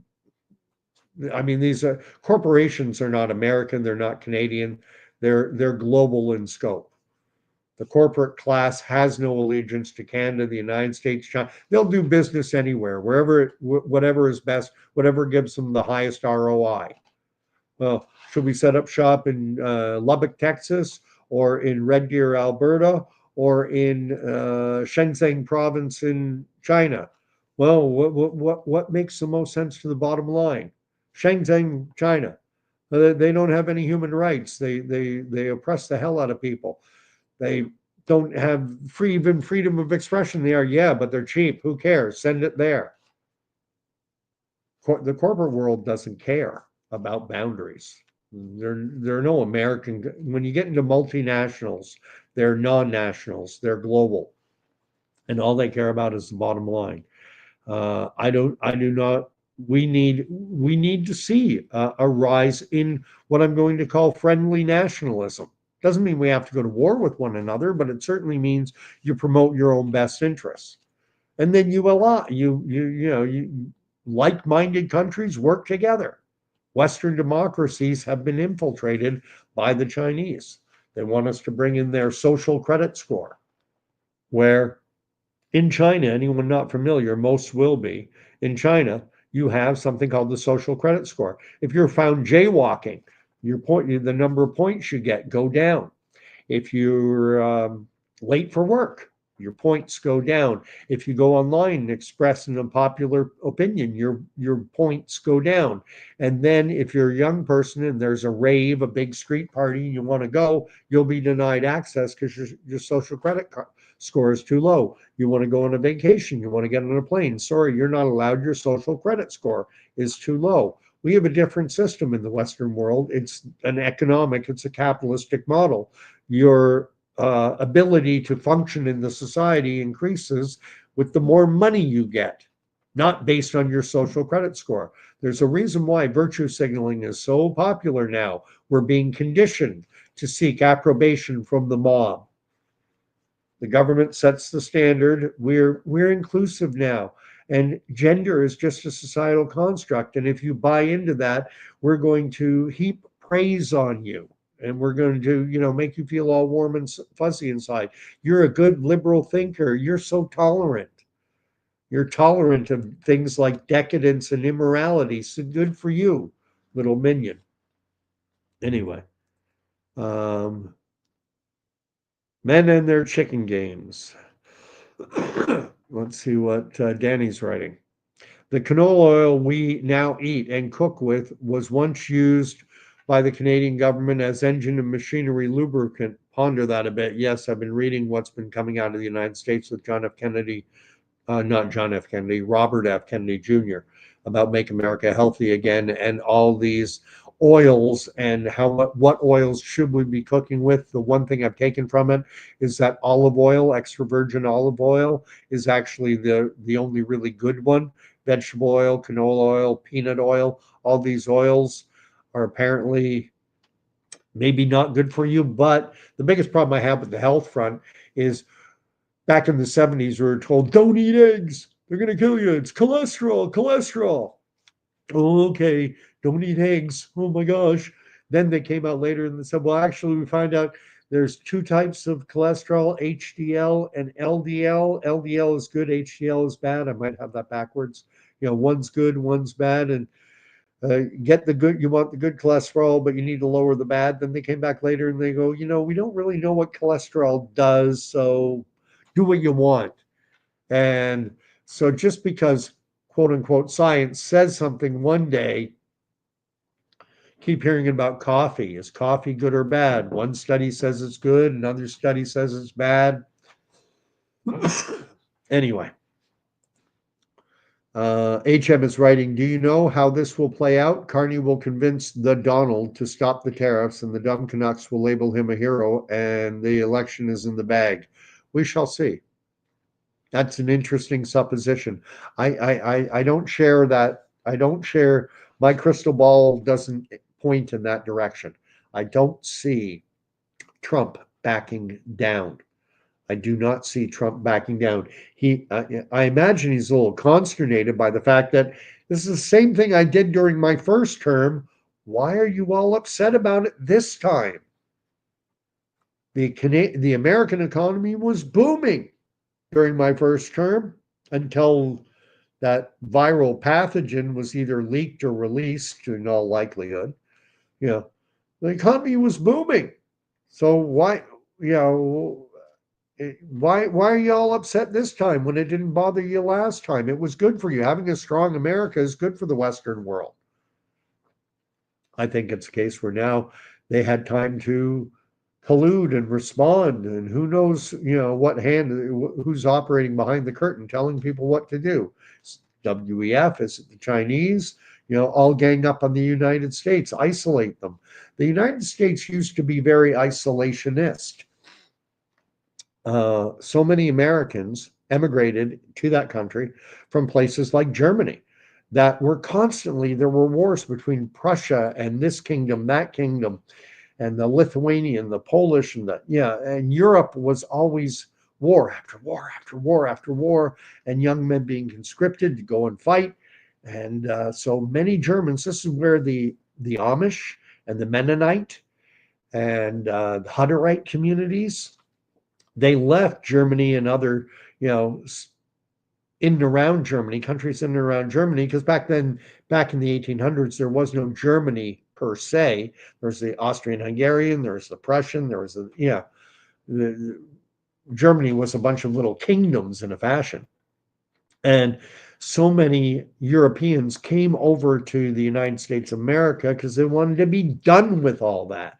I mean, these corporations are not American, they're not Canadian, they're global in scope. The corporate class has no allegiance to Canada, the United States, China. They'll do business anywhere, wherever, whatever is best, whatever gives them the highest ROI. Well, should we set up shop in Lubbock, Texas, or in Red Deer, Alberta, or in Shenzhen province in China? Well, what makes the most sense to the bottom line? Shenzhen, China. They don't have any human rights. They oppress the hell out of people. They don't have even freedom of expression there. Yeah, but they're cheap. Who cares? Send it there. The corporate world doesn't care about boundaries. There are no American. When you get into multinationals, they're non-nationals. They're global, and all they care about is the bottom line. I do not. We need to see a rise in what I'm going to call friendly nationalism. Doesn't mean we have to go to war with one another, but it certainly means you promote your own best interests, and then you like-minded countries work together. Western democracies have been infiltrated by the Chinese. They want us to bring in their social credit score, where in China, anyone not familiar, most will be, in China, you have something called the social credit score. If you're found jaywalking, the number of points you get go down. If you're late for work, your points go down. If you go online and express an unpopular opinion, your points go down. And then if you're a young person and there's a rave, a big street party, and you want to go, you'll be denied access because your social credit score is too low. You want to go on a vacation, you want to get on a plane. Sorry, you're not allowed. Your social credit score is too low. We have a different system in the Western world. It's a capitalistic model. Your ability to function in the society increases with the more money you get, not based on your social credit score. There's a reason why virtue signaling is so popular now. We're being conditioned to seek approbation from the mob. The government sets the standard. We're inclusive now. And gender is just a societal construct. And if you buy into that, we're going to heap praise on you. And we're going to, make you feel all warm and fuzzy inside. You're a good liberal thinker. You're so tolerant. You're tolerant of things like decadence and immorality. So good for you, little minion. Anyway, men and their chicken games. Let's see what Danny's writing. The canola oil we now eat and cook with was once used by the Canadian government as engine and machinery lubricant. Ponder that a bit. Yes, I've been reading what's been coming out of the United States with John F. Kennedy, not John F. Kennedy, Robert F. Kennedy Jr., about Make America Healthy Again and all these oils and what oils should we be cooking with. The one thing I've taken from it is that olive oil, extra virgin olive oil, is actually the only really good one. Vegetable oil, canola oil, peanut oil, all these oils are apparently maybe not good for you. But the biggest problem I have with the health front is back in the 70s, we were told, don't eat eggs. They're going to kill you. It's cholesterol, cholesterol. Oh, okay, don't eat eggs. Oh my gosh. Then they came out later and they said, well, actually, we find out there's two types of cholesterol, HDL and LDL. LDL is good, HDL is bad. I might have that backwards. One's good, one's bad. And get the good, you want the good cholesterol, but you need to lower the bad. Then they came back later and they go, we don't really know what cholesterol does. So do what you want. And so just because quote unquote science says something one day, keep hearing about coffee. Is coffee good or bad? One study says it's good, another study says it's bad. Anyway, HM is writing, do you know how this will play out? Carney will convince the Donald to stop the tariffs, and the dumb Canucks will label him a hero, and the election is in the bag. We shall see. That's an interesting supposition. I don't share that. I don't share. My crystal ball doesn't point in that direction. I don't see Trump backing down. I do not see Trump backing down. I imagine he's a little consternated by the fact that this is the same thing I did during my first term. Why are you all upset about it this time? The American economy was booming during my first term until that viral pathogen was either leaked or released in all likelihood. You know, the economy was booming. So you know, why are you all upset this time when it didn't bother you last time? It was good for you. Having a strong America is good for the Western world. I think it's a case where now they had time to collude and respond, and who knows, what hand, who's operating behind the curtain, telling people what to do. WEF, is it the Chinese? All gang up on the United States, isolate them. The United States used to be very isolationist. So many Americans emigrated to that country from places like Germany that were constantly, there were wars between Prussia and this kingdom, that kingdom, and the Lithuanian, the Polish, and Europe was always war after war after war after war, and young men being conscripted to go and fight. And so many Germans, this is where the Amish and the Mennonite and the Hutterite communities, they left Germany and other, in and around Germany, countries in and around Germany, because back then, back in the 1800s, there was no Germany per se. There's the Austrian-Hungarian, there's the Prussian, there was Germany was a bunch of little kingdoms in a fashion. And so many Europeans came over to the United States of America because they wanted to be done with all that.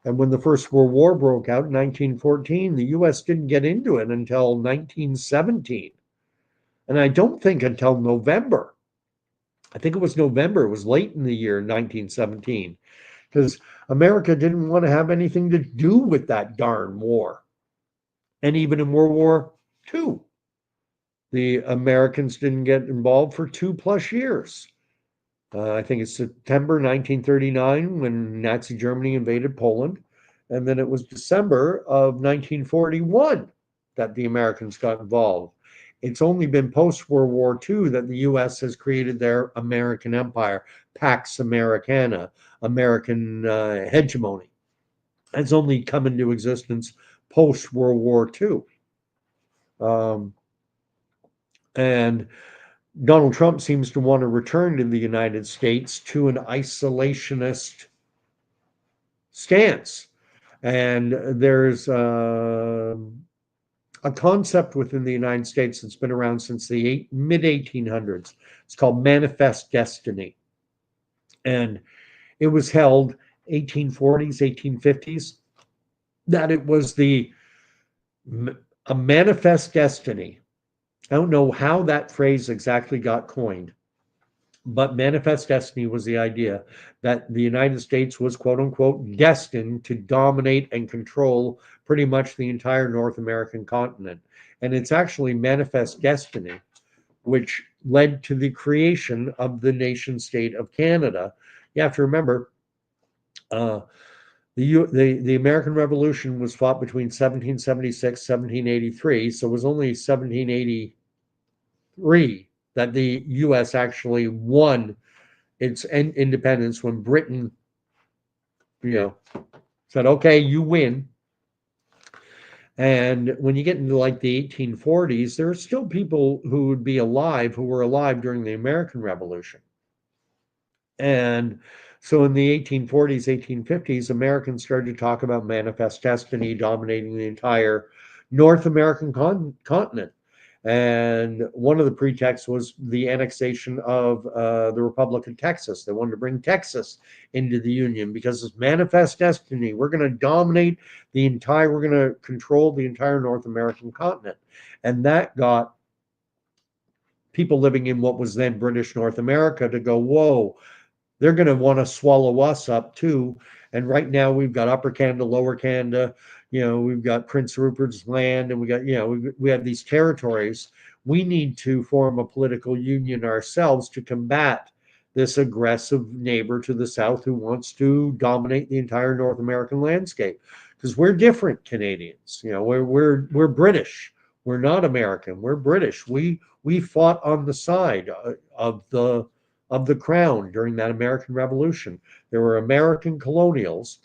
And when the First World War broke out in 1914, the US didn't get into it until 1917. And I don't think until November. I think it was November. It was late in the year 1917 because America didn't want to have anything to do with that darn war. And even in World War II, the Americans didn't get involved for 2+ years. I think it's September 1939 when Nazi Germany invaded Poland. And then it was December of 1941 that the Americans got involved. It's only been post-World War II that the US has created their American empire, Pax Americana, American hegemony. It's only come into existence post-World War II. And Donald Trump seems to want to return to the United States to an isolationist stance. And there's a concept within the United States that's been around since the mid 1800s. It's called manifest destiny. And it was held 1840s, 1850s, that it was a manifest destiny. I don't know how that phrase exactly got coined, but manifest destiny was the idea that the United States was, quote unquote, destined to dominate and control pretty much the entire North American continent. And it's actually manifest destiny, which led to the creation of the nation state of Canada. You have to remember, the American Revolution was fought between 1776, 1783. So it was only 1783 that the U.S. actually won its independence when Britain, you know, said, okay, you win. And when you get into like the 1840s, there are still people who would be alive who were alive during the American Revolution. And so in the 1840s, 1850s, Americans started to talk about manifest destiny dominating the entire North American continent. And one of the pretexts was the annexation of the Republic of Texas. They wanted to bring Texas into the Union because it's manifest destiny. We're going to dominate we're going to control the entire North American continent. And that got people living in what was then British North America to go, whoa, they're going to want to swallow us up too. And right now we've got Upper Canada, Lower Canada, we've got Prince Rupert's Land, and we got, we have these territories. We need to form a political union ourselves to combat this aggressive neighbor to the south who wants to dominate the entire North American landscape. Because we're different Canadians, we're British. We're not American. We're British. We fought on the side of the crown during that American Revolution. There were American colonials.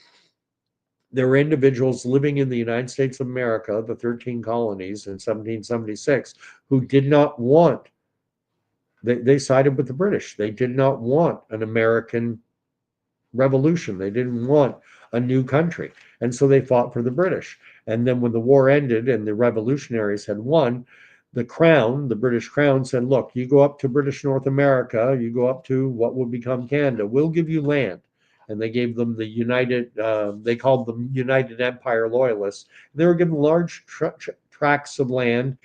There were individuals living in the United States of America, the 13 colonies in 1776, who did not want, they sided with the British. They did not want an American revolution. They didn't want a new country. And so they fought for the British. And then when the war ended and the revolutionaries had won, the crown, the British crown, said, look, you go up to British North America, you go up to what would become Canada, we'll give you land. And they gave them they called them United Empire Loyalists. They were given large tracts of land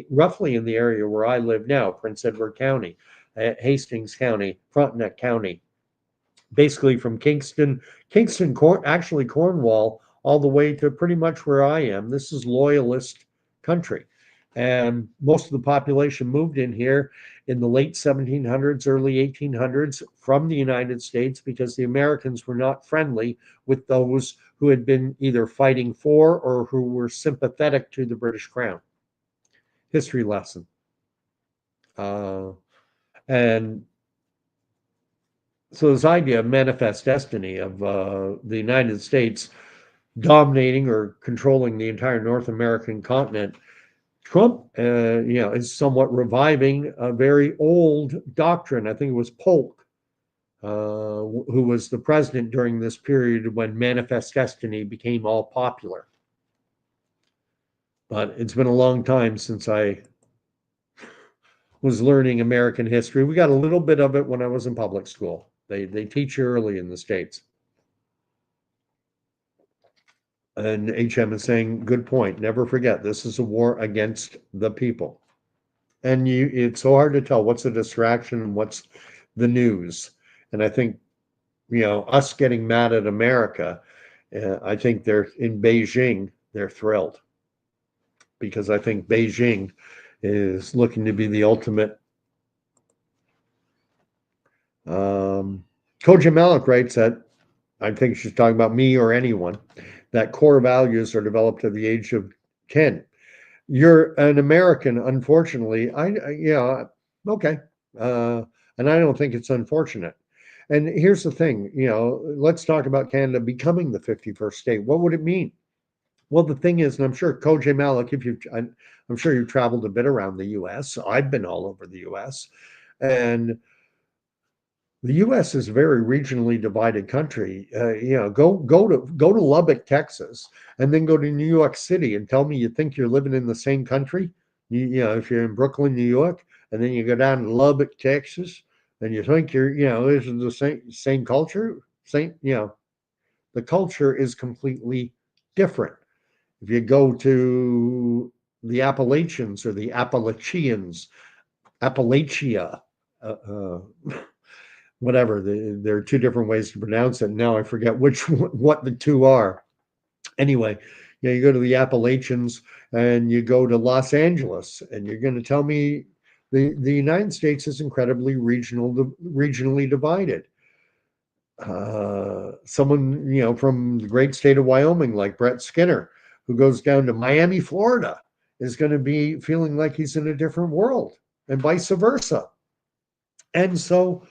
roughly in the area where I live now, Prince Edward County, Hastings County, Frontenac County, basically from actually Cornwall, all the way to pretty much where I am. This is loyalist country. And most of the population moved in here in the late 1700s, early 1800s from the United States because the Americans were not friendly with those who had been either fighting for or who were sympathetic to the British Crown. History lesson. And so this idea of manifest destiny of the United States dominating or controlling the entire North American continent, Trump, is somewhat reviving a very old doctrine. I think it was Polk, who was the president during this period when manifest destiny became all popular. But it's been a long time since I was learning American history. We got a little bit of it when I was in public school. They teach you early in the States. And HM is saying, good point. Never forget, this is a war against the people. And it's so hard to tell what's a distraction and what's the news. And I think, us getting mad at America, I think they're in Beijing, they're thrilled. Because I think Beijing is looking to be the ultimate. Koji Malik writes that, I think she's talking about me or anyone, that core values are developed at the age of 10. You're an American, unfortunately. Okay. And I don't think it's unfortunate. And here's the thing, let's talk about Canada becoming the 51st state. What would it mean? Well, the thing is, and I'm sure Koji Malik, I'm sure you've traveled a bit around the U.S. I've been all over the U.S. And the U.S. is a very regionally divided country. Go to Lubbock, Texas, and then go to New York City and tell me you think you're living in the same country. If you're in Brooklyn, New York, and then you go down to Lubbock, Texas, and you think this is the same culture. The culture is completely different. If you go to the Appalachians or the Appalachians, Appalachia. Whatever, there are two different ways to pronounce it. Now I forget what the two are. Anyway, you go to the Appalachians and you go to Los Angeles, and you're going to tell me the United States is incredibly regionally divided. Someone from the great state of Wyoming, like Brett Skinner, who goes down to Miami, Florida, is going to be feeling like he's in a different world, and vice versa. And so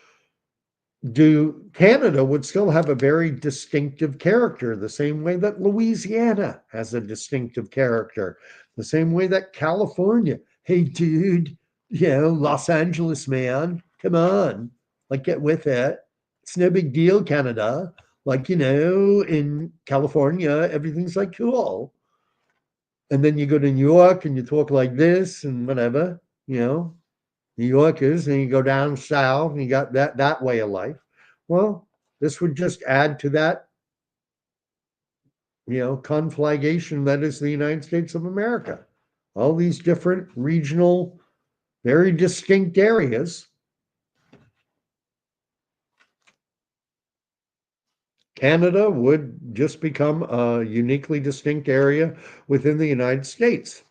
Canada would still have a very distinctive character, the same way that Louisiana has a distinctive character, the same way that California, hey dude, Los Angeles, man, come on, like get with it. It's no big deal, Canada. Like, in California, everything's like cool. And then you go to New York and you talk like this and whatever, New Yorkers, and you go down south and you got that way of life. Well, this would just add to that, conflagration that is the United States of America. All these different regional, very distinct areas. Canada would just become a uniquely distinct area within the United States.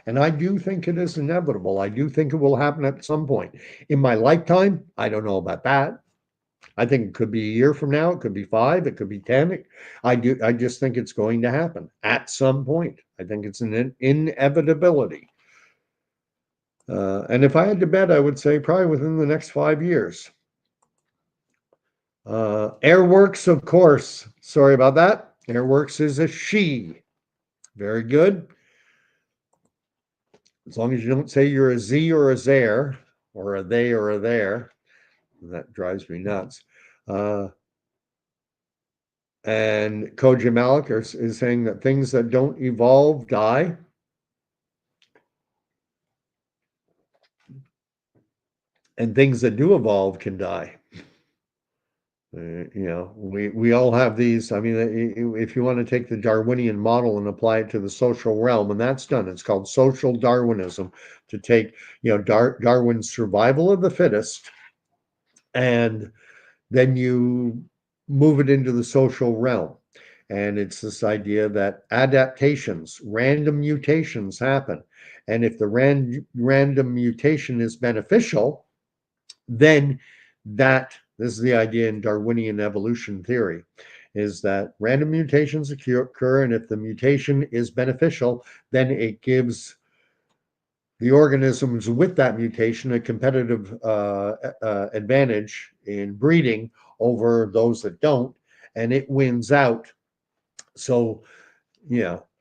And I do think it is inevitable. I do think it will happen at some point. In my lifetime, I don't know about that. I think it could be a year from now, it could be 5, it could be 10. I just think it's going to happen at some point. I think it's an inevitability. And if I had to bet, I would say probably within the next 5 years. Airworks, of course. Sorry about that. Airworks is a she. Very good. As long as you don't say you're a Z or a there, or a they or a there. That drives me nuts. And Koji Malik is saying that things that don't evolve die. And things that do evolve can die. We all have these. I mean, if you want to take the Darwinian model and apply it to the social realm, and that's done, it's called social Darwinism, to take, Darwin's survival of the fittest, and then you move it into the social realm. And it's this idea that adaptations, random mutations happen. And if the random mutation is beneficial, then this is the idea in Darwinian evolution theory, is that random mutations occur, and if the mutation is beneficial, then it gives the organisms with that mutation a competitive advantage in breeding over those that don't, and it wins out. So,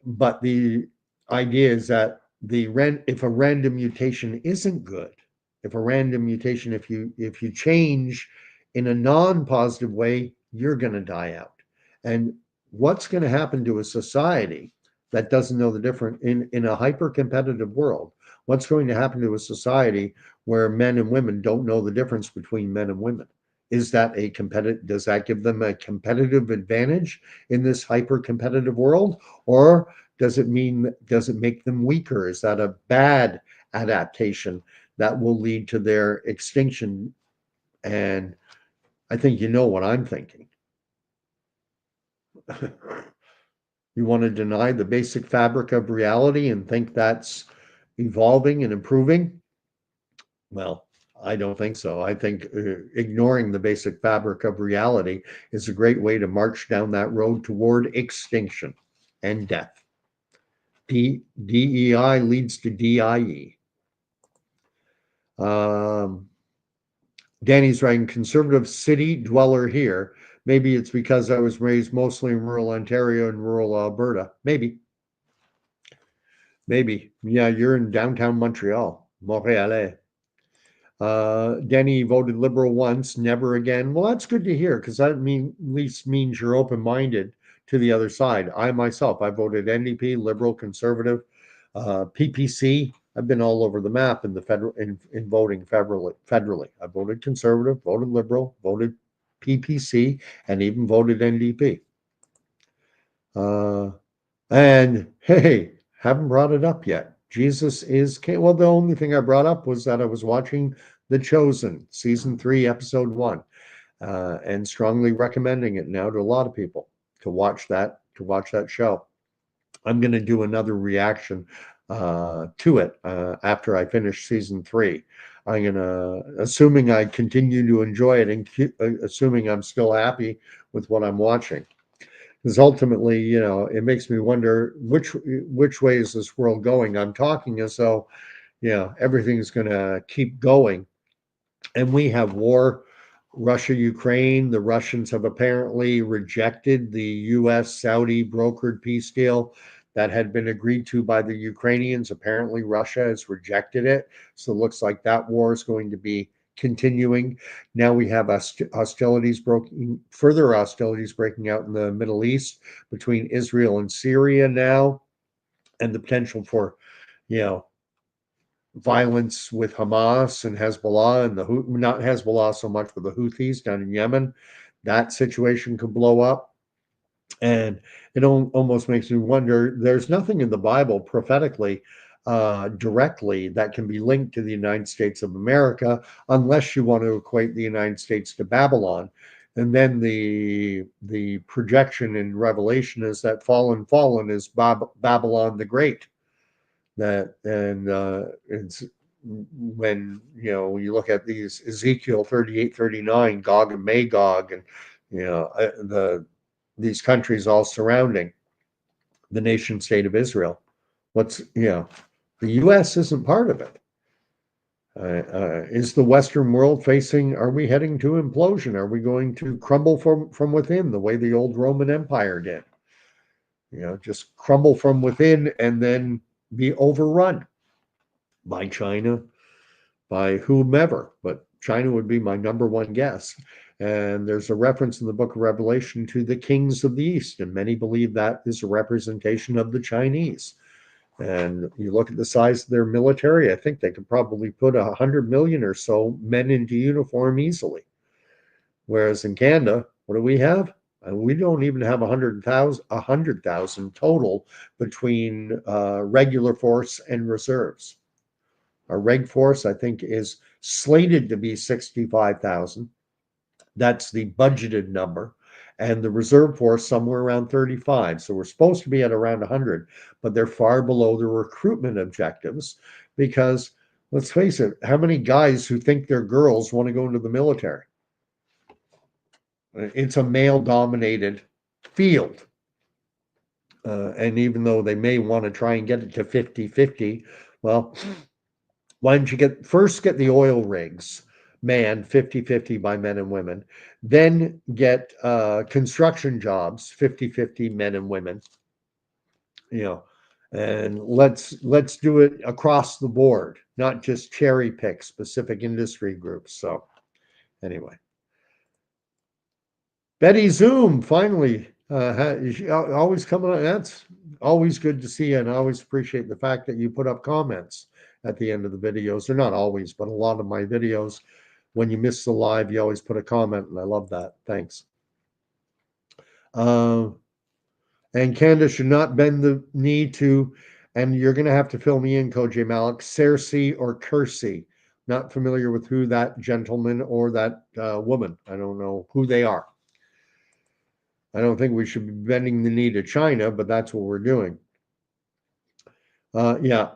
but the idea is that if a random mutation isn't good, if you change in a non-positive way, you're going to die out. And what's going to happen to a society that doesn't know the difference in a hyper-competitive world? What's going to happen to a society where men and women don't know the difference between men and women? Does that give them a competitive advantage in this hyper-competitive world? Or does it make them weaker? Is that a bad adaptation that will lead to their extinction? And I think you know what I'm thinking. You want to deny the basic fabric of reality and think that's evolving and improving? Well, I don't think so. I think ignoring the basic fabric of reality is a great way to march down that road toward extinction and death. DEI leads to DIE. Danny's writing, conservative city dweller here. Maybe it's because I was raised mostly in rural Ontario and rural Alberta. Maybe. Yeah, you're in downtown Montreal, Montréalais. Denny voted Liberal once, never again. Well, that's good to hear, because that at least means you're open-minded to the other side. I myself, I voted NDP, Liberal, Conservative, PPC. I've been all over the map in voting federally. I voted Conservative, voted Liberal, voted PPC, and even voted NDP. And hey, haven't brought it up yet. Jesus is king. Well, the only thing I brought up was that I was watching The Chosen, season 3, episode 1, and strongly recommending it now to a lot of people to watch that show. I'm going to do another reaction to it after I finish season 3. I'm going to, assuming I continue to enjoy it and assuming I'm still happy with what I'm watching. Because ultimately, it makes me wonder which way is this world going. I'm talking as though, everything's going to keep going, and we have war Russia, Ukraine, the Russians have apparently rejected the US Saudi brokered peace deal that had been agreed to by the Ukrainians. Apparently, Russia has rejected it. So it looks like that war is going to be continuing. Now we have further hostilities breaking out in the Middle East between Israel and Syria now, and the potential for, you know, violence with Hamas and Hezbollah and not Hezbollah so much, but the Houthis down in Yemen. That situation could blow up. And it almost makes me wonder, there's nothing in the Bible prophetically directly that can be linked to the United States of America, unless you want to equate the United States to Babylon. And then the projection in Revelation is that fallen is Babylon the Great. That and it's when you look at these Ezekiel 38-39, Gog and Magog, and these countries all surrounding the nation state of Israel. The U.S. isn't part of it. Is the Western world facing? Are we heading to implosion? Are we going to crumble from within the way the old Roman Empire did? Just crumble from within and then be overrun by China, by whomever, but China would be my number one guess. And there's a reference in the book of Revelation to the kings of the East, and many believe that is a representation of the Chinese. And you look at the size of their military, I think they could probably put 100 million or so men into uniform easily. Whereas in Canada, what do we have? We don't even have 100,000 total between regular force and reserves. Our reg force, I think, is slated to be 65,000. That's the budgeted number. And the reserve force somewhere around 35. So we're supposed to be at around 100, but they're far below the recruitment objectives because, let's face it, how many guys who think they're girls want to go into the military? It's a male-dominated field. And even though they may want to try and get it to 50-50, well, why don't you first get the oil rigs manned 50-50 by men and women, then get construction jobs 50-50 men and women, and let's do it across the board, not just cherry pick specific industry groups. So anyway, Betty Zoom finally always coming on. That's always good to see you, and I always appreciate the fact that you put up comments at the end of the videos. They're not always, but a lot of my videos, when you miss the live, you always put a comment, and I love that. Thanks. And Canada should not bend the knee to, and you're going to have to fill me in, Coach Malik, Cersei or Kersey. Not familiar with who that gentleman or that woman. I don't know who they are. I don't think we should be bending the knee to China, but that's what we're doing. Yeah.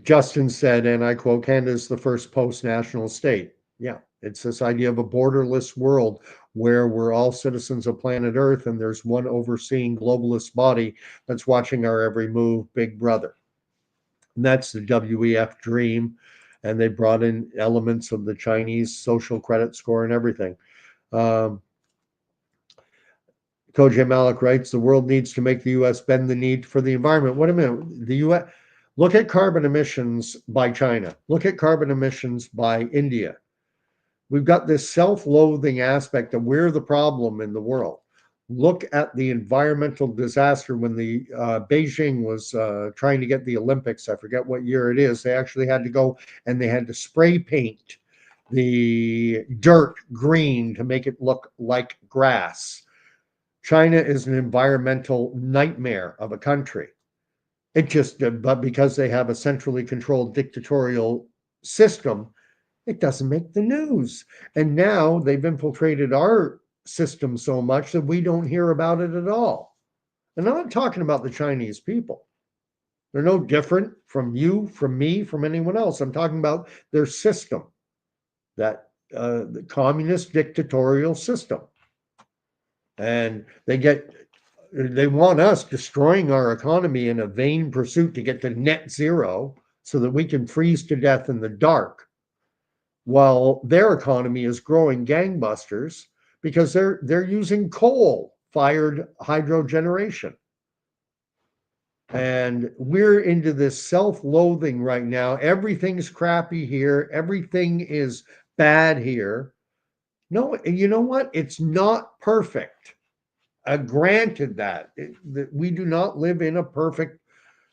Justin said, and I quote, Canada is the first post-national state. Yeah, it's this idea of a borderless world where we're all citizens of planet Earth and there's one overseeing globalist body that's watching our every move, Big Brother. And that's the WEF dream. And they brought in elements of the Chinese social credit score and everything. Coach Malik writes, the world needs to make the U.S. bend the knee for the environment. Wait a minute. The U.S. Look at carbon emissions by China. Look at carbon emissions by India. We've got this self-loathing aspect of we're the problem in the world. Look at the environmental disaster when the Beijing was trying to get the Olympics. I forget what year it is. They actually had to go and they had to spray paint the dirt green to make it look like grass. China is an environmental nightmare of a country. But because they have a centrally controlled dictatorial system, it doesn't make the news. And now they've infiltrated our system so much that we don't hear about it at all. And I'm not talking about the Chinese people. They're no different from you, from me, from anyone else. I'm talking about their system, that the communist dictatorial system. And they want us destroying our economy in a vain pursuit to get to net zero so that we can freeze to death in the dark. while their economy is growing gangbusters because they're using coal-fired hydro generation. And we're into this self-loathing right now. Everything's crappy here. Everything is bad here. No, you know what? It's not perfect. Granted that we do not live in a perfect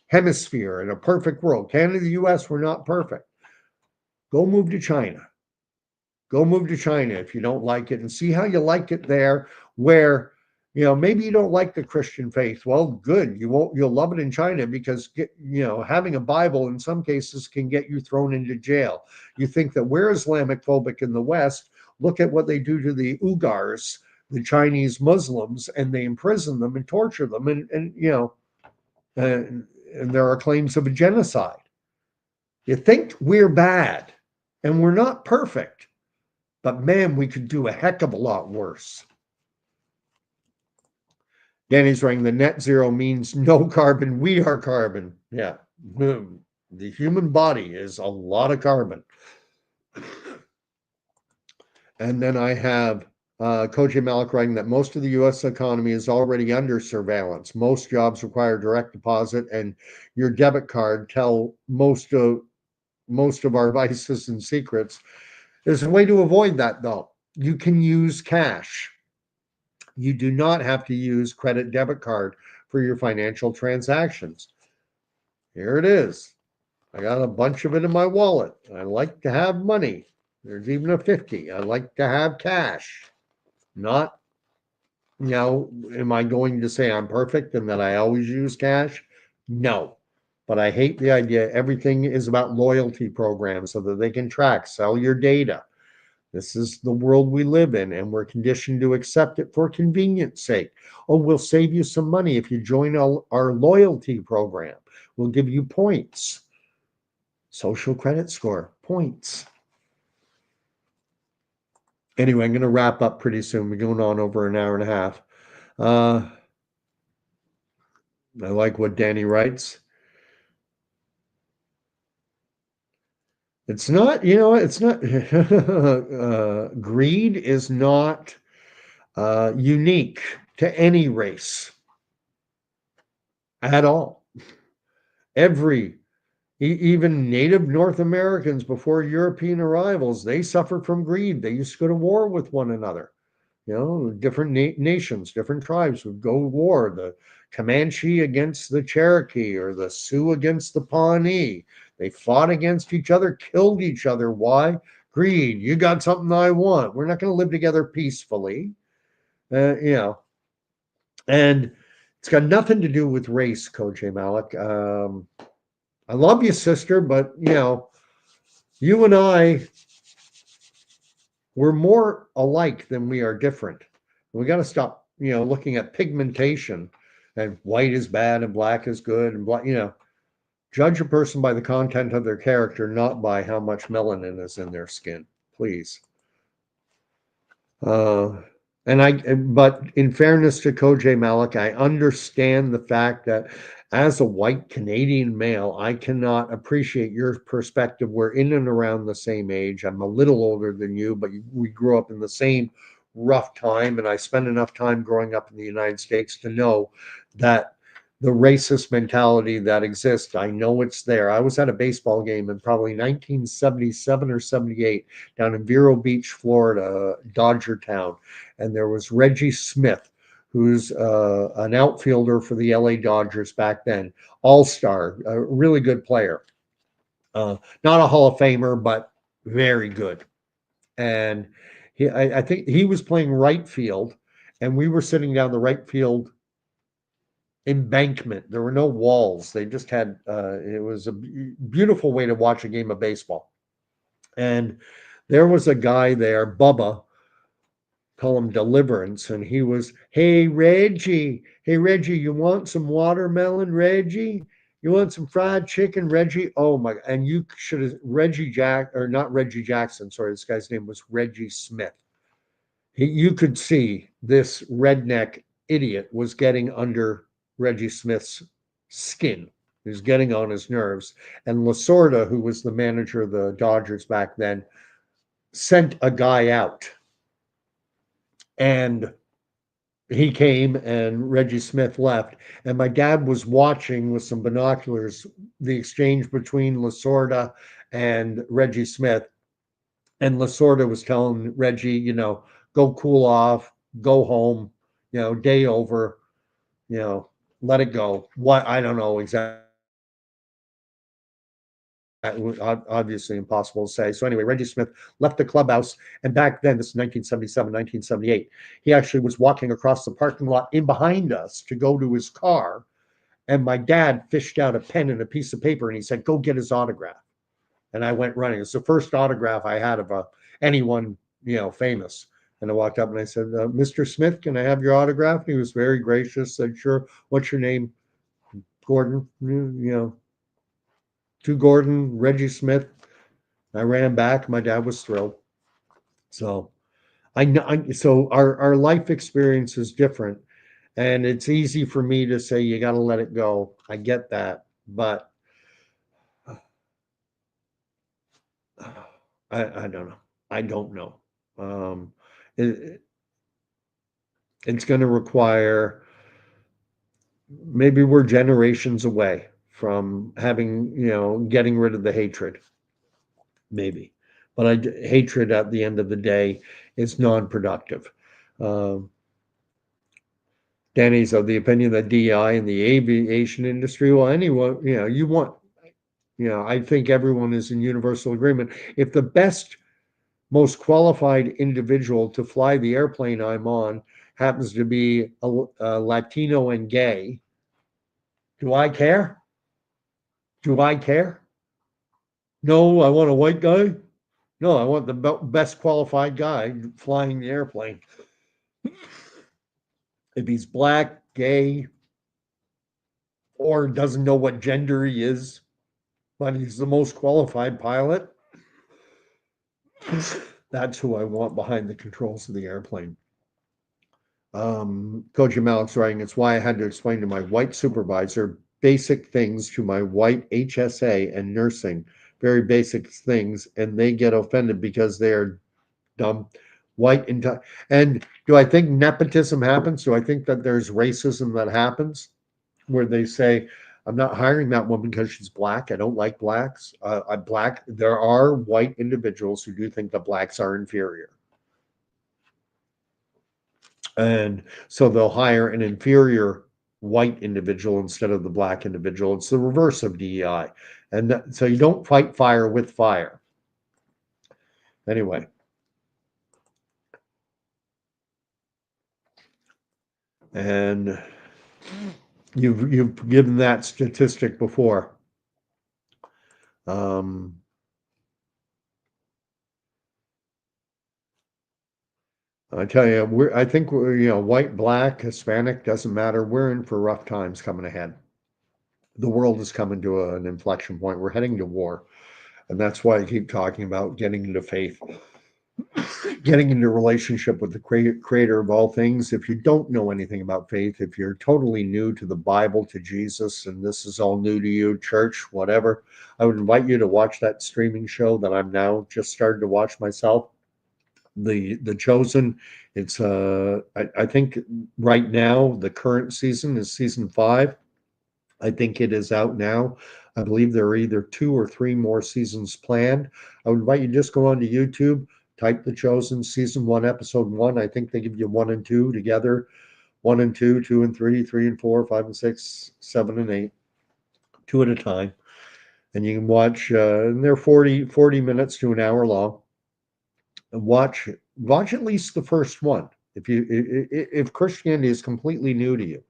hemisphere, in a perfect world. Canada, the US, we're not perfect. Go move to China. Go move to China if you don't like it and see how you like it there, where maybe you don't like the Christian faith. Well, good. You'll love it in China because having a Bible in some cases can get you thrown into jail. You think that we're Islamophobic in the West. Look at what they do to the Uyghurs, the Chinese Muslims, and they imprison them and torture them, and there are claims of a genocide. You think we're bad, and we're not perfect. But man, we could do a heck of a lot worse. Danny's writing, the net zero means no carbon. We are carbon. Yeah. The human body is a lot of carbon. And then I have Koji Malik writing that most of the U.S. economy is already under surveillance. Most jobs require direct deposit, and your debit card tell most of our vices and secrets. There's a way to avoid that, though. You can use cash. You do not have to use credit debit card for your financial transactions. Here it is. I got a bunch of it in my wallet. I like to have money. There's even a 50. I like to have cash. Not, am I going to say I'm perfect and that I always use cash? No. But I hate the idea everything is about loyalty programs so that they can track, sell your data. This is the world we live in, and we're conditioned to accept it for convenience sake. Oh, we'll save you some money if you join our loyalty program. We'll give you points. Social credit score, points. Anyway, I'm going to wrap up pretty soon. We're going on over an hour and a half. I like what Danny writes. It's not, it's not, greed is not unique to any race at all. Even native North Americans before European arrivals, they suffered from greed. They used to go to war with one another. Different nations, different tribes would go to war. The Comanche against the Cherokee, or the Sioux against the Pawnee. They fought against each other, killed each other. Why? Greed. You got something I want. We're not going to live together peacefully. And it's got nothing to do with race, Coach Malik. I love you, sister, but you and I, we're more alike than we are different. We got to stop, looking at pigmentation and white is bad and black is good and black, judge a person by the content of their character, not by how much melanin is in their skin, please. But in fairness to Koj Malik, I understand the fact that as a white Canadian male, I cannot appreciate your perspective. We're in and around the same age. I'm a little older than you, but we grew up in the same rough time, and I spent enough time growing up in the United States to know that the racist mentality that exists, I know it's there. I was at a baseball game in probably 1977 or 78 down in Vero Beach, Florida, Dodger Town, and there was Reggie Smith, who's an outfielder for the LA Dodgers back then, all-star, a really good player. Not a Hall of Famer, but very good. And I think he was playing right field, and we were sitting down the right field embankment. There were no walls. They just had, it was a beautiful way to watch a game of baseball. And there was a guy there, Bubba, call him Deliverance, and he was, hey Reggie, you want some watermelon, Reggie? You want some fried chicken, Reggie? Oh my, and you should have, not Reggie Jackson, sorry, this guy's name was Reggie Smith. You could see this redneck idiot was getting under Reggie Smith's skin. He was getting on his nerves. And Lasorda, who was the manager of the Dodgers back then, sent a guy out, and he came and Reggie Smith left. And my dad was watching with some binoculars the exchange between Lasorda and Reggie Smith. And Lasorda was telling Reggie, go cool off, go home, day over, you know, let it go. What, I don't know exactly. Obviously impossible to say. So anyway, Reggie Smith left the clubhouse, and back then, this is 1977, 1978, he actually was walking across the parking lot in behind us to go to his car, and my dad fished out a pen and a piece of paper, and he said, "Go get his autograph." And I went running. It's the first autograph I had of anyone, famous. And I walked up and I said, "Mr. Smith, can I have your autograph?" And he was very gracious. Said, "Sure. What's your name?" "Gordon." To Gordon, Reggie Smith. I ran back. My dad was thrilled. So I know. So our life experience is different, and it's easy for me to say you got to let it go. I get that, but I don't know. I don't know. Um, it, it's going to require, maybe we're generations away from having, getting rid of the hatred, maybe. But hatred at the end of the day is non-productive. Um, Danny's of the opinion that DEI in the aviation industry, well, anyone, you want, I think everyone is in universal agreement. If the best, most qualified individual to fly the airplane I'm on happens to be a Latino and gay, do I care? Do I care? No, I want a white guy. No, I want the best qualified guy flying the airplane. If he's black, gay, or doesn't know what gender he is, but he's the most qualified pilot, that's who I want behind the controls of the airplane. Coach Malik's writing, it's why I had to explain to my white supervisor basic things to my white HSA and nursing, very basic things, and they get offended because they're dumb, white, and do I think nepotism happens? Do I think that there's racism that happens where they say, "I'm not hiring that woman because she's black. I don't like blacks. I'm black." There are white individuals who do think that blacks are inferior. And so they'll hire an inferior white individual instead of the black individual. It's the reverse of DEI. And so you don't fight fire with fire. Anyway. And you've given that statistic before. I tell you, I think we're, white, black, Hispanic, doesn't matter. We're in for rough times coming ahead. The world is coming to an inflection point. We're heading to war. And that's why I keep talking about getting into faith, getting into relationship with the creator of all things. If you don't know anything about faith, if you're totally new to the Bible, to Jesus, and this is all new to you, church, whatever, I would invite you to watch that streaming show that I'm now just started to watch myself. The Chosen. It's I think right now the current season is season 5. I think it is out now. I believe there are either 2 or 3 more seasons planned. I would invite you to just go onto YouTube, type The Chosen season 1, episode 1. I think they give you 1 and 2 together. 1 and 2, 2 and 3, 3 and 4, 5 and 6, 7 and 8, 2 at a time. And you can watch, and they're 40 minutes to an hour long. Watch at least the first one. If Christianity is completely new to you,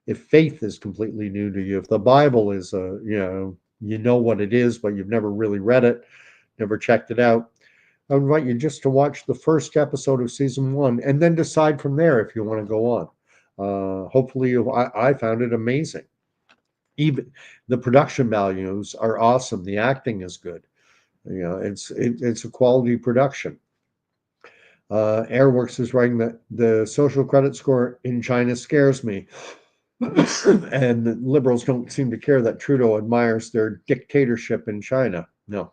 if faith is completely new to you, if the Bible is you know what it is, but you've never really read it, never checked it out, I invite you just to watch the first episode of season 1 and then decide from there if you want to go on. Hopefully, I found it amazing. Even the production values are awesome. The acting is good. It's a quality production. Airworks is writing that the social credit score in China scares me. And the liberals don't seem to care that Trudeau admires their dictatorship in China. No,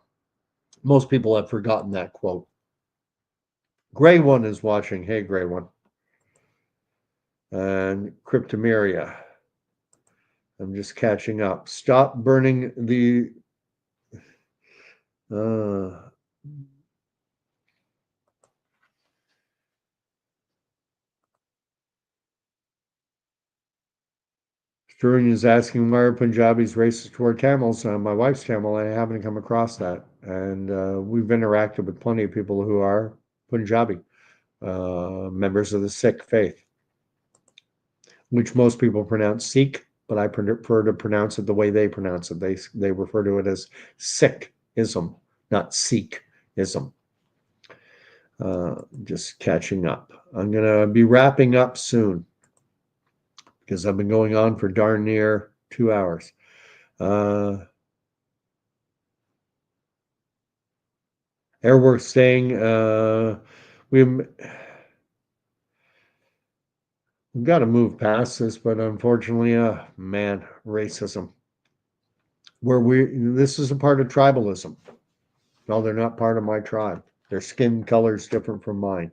most people have forgotten that quote. Gray One is watching. Hey, Gray One. And Cryptomeria. I'm just catching up. Stop burning the. Uh, Sterling is asking why are Punjabis racist toward Tamils. My wife's Tamil. I haven't come across that, and we've interacted with plenty of people who are Punjabi, members of the Sikh faith, which most people pronounce Sikh, but I prefer to pronounce it the way they pronounce it. They refer to it as Sikhism, not Sikhism. Just catching up. I'm gonna be wrapping up soon because I've been going on for darn near 2 hours. Airworks saying we've got to move past this, but unfortunately, man, racism. This is a part of tribalism. No, they're not part of my tribe. Their skin color is different from mine,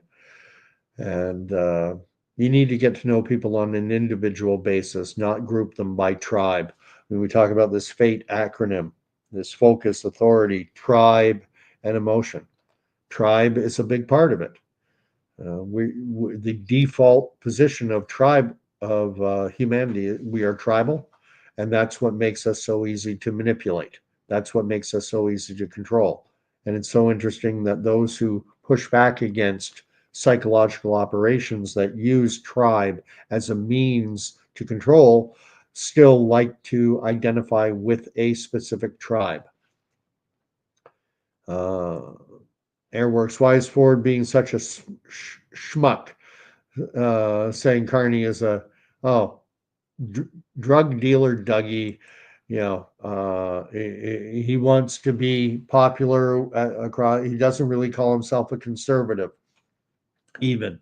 and you need to get to know people on an individual basis, not group them by tribe. When we talk about this FATE acronym, this focus, authority, tribe, and emotion, tribe is a big part of it. The default position of tribe of humanity, we are tribal, and that's what makes us so easy to manipulate. That's what makes us so easy to control. And it's so interesting that those who push back against psychological operations that use tribe as a means to control still like to identify with a specific tribe. Airworks, why is Ford being such a schmuck? Saying Carney is a drug dealer Dougie. He wants to be popular across. He doesn't really call himself a conservative, even.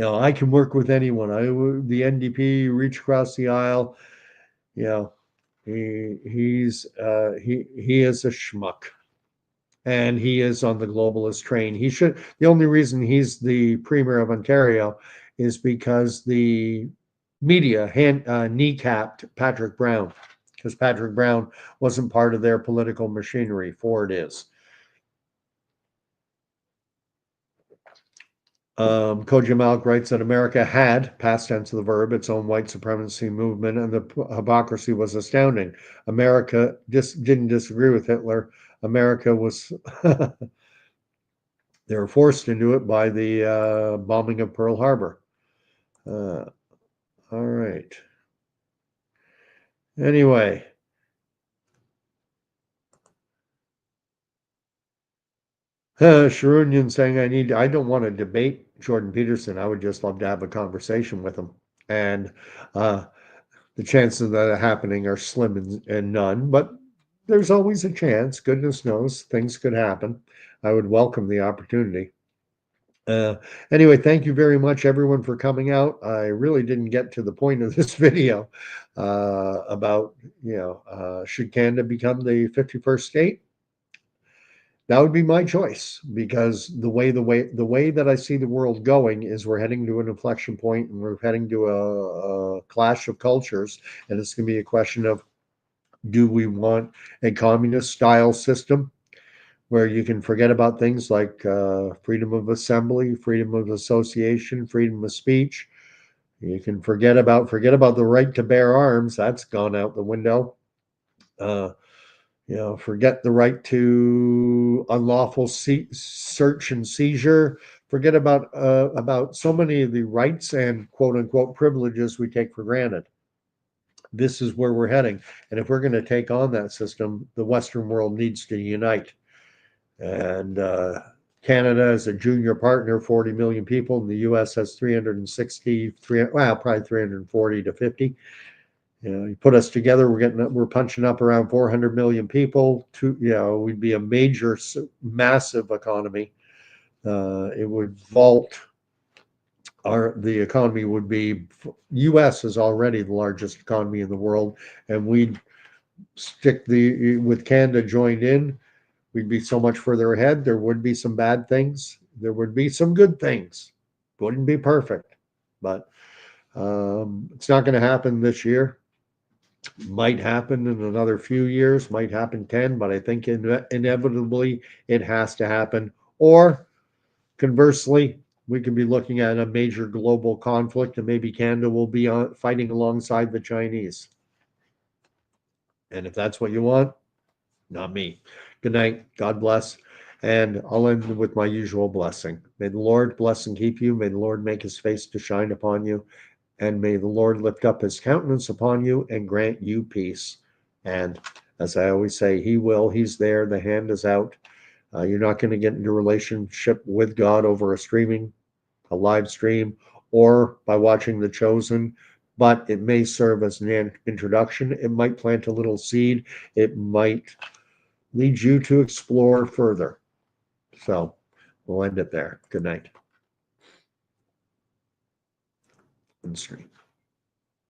I can work with anyone. The NDP reach across the aisle. He is a schmuck. And he is on the globalist train. The only reason he's the premier of Ontario is because the media kneecapped Patrick Brown, because Patrick Brown wasn't part of their political machinery. Ford is. Koji Malik writes that America had, past tense of the verb, its own white supremacy movement, and the hypocrisy was astounding. America didn't disagree with Hitler. America was they were forced into it by the bombing of Pearl Harbor. All right. Anyway. Sharunian saying I don't want to debate Jordan Peterson. I would just love to have a conversation with him. And the chances of that happening are slim and none, but there's always a chance. Goodness knows things could happen. I would welcome the opportunity. Anyway, thank you very much, everyone, for coming out. I really didn't get to the point of this video about, should Canada become the 51st state? That would be my choice, because the way that I see the world going is we're heading to an inflection point, and we're heading to a clash of cultures, and it's going to be a question of, do we want a communist style system where you can forget about things like freedom of assembly, freedom of association, freedom of speech? You can forget about the right to bear arms. That's gone out the window. Forget the right to unlawful search and seizure. Forget about so many of the rights and quote unquote privileges we take for granted. This is where we're heading, and if we're going to take on that system, the Western world needs to unite. And Canada is a junior partner, 40 million people, and the U.S. has 363, probably 340 to 50. You put us together, we're punching up around 400 million people. We'd be a major, massive economy. It would vault. The economy would be. U.S. is already the largest economy in the world, and we'd with Canada joined in, we'd be so much further ahead. There would be some bad things. there would be some good things. Wouldn't be perfect, but it's not going to happen this year. Might happen in another few years, might happen 10, but I think inevitably it has to happen. Or conversely, we could be looking at a major global conflict, and maybe Canada will be fighting alongside the Chinese. And if that's what you want, not me. Good night. God bless. And I'll end with my usual blessing. May the Lord bless and keep you. May the Lord make his face to shine upon you. And may the Lord lift up his countenance upon you and grant you peace. And as I always say, he will. He's there. The hand is out. You're not going to get into a relationship with God over a live stream, or by watching The Chosen, but it may serve as an introduction. It might plant a little seed. It might lead you to explore further. So we'll end it there. Good night. End stream.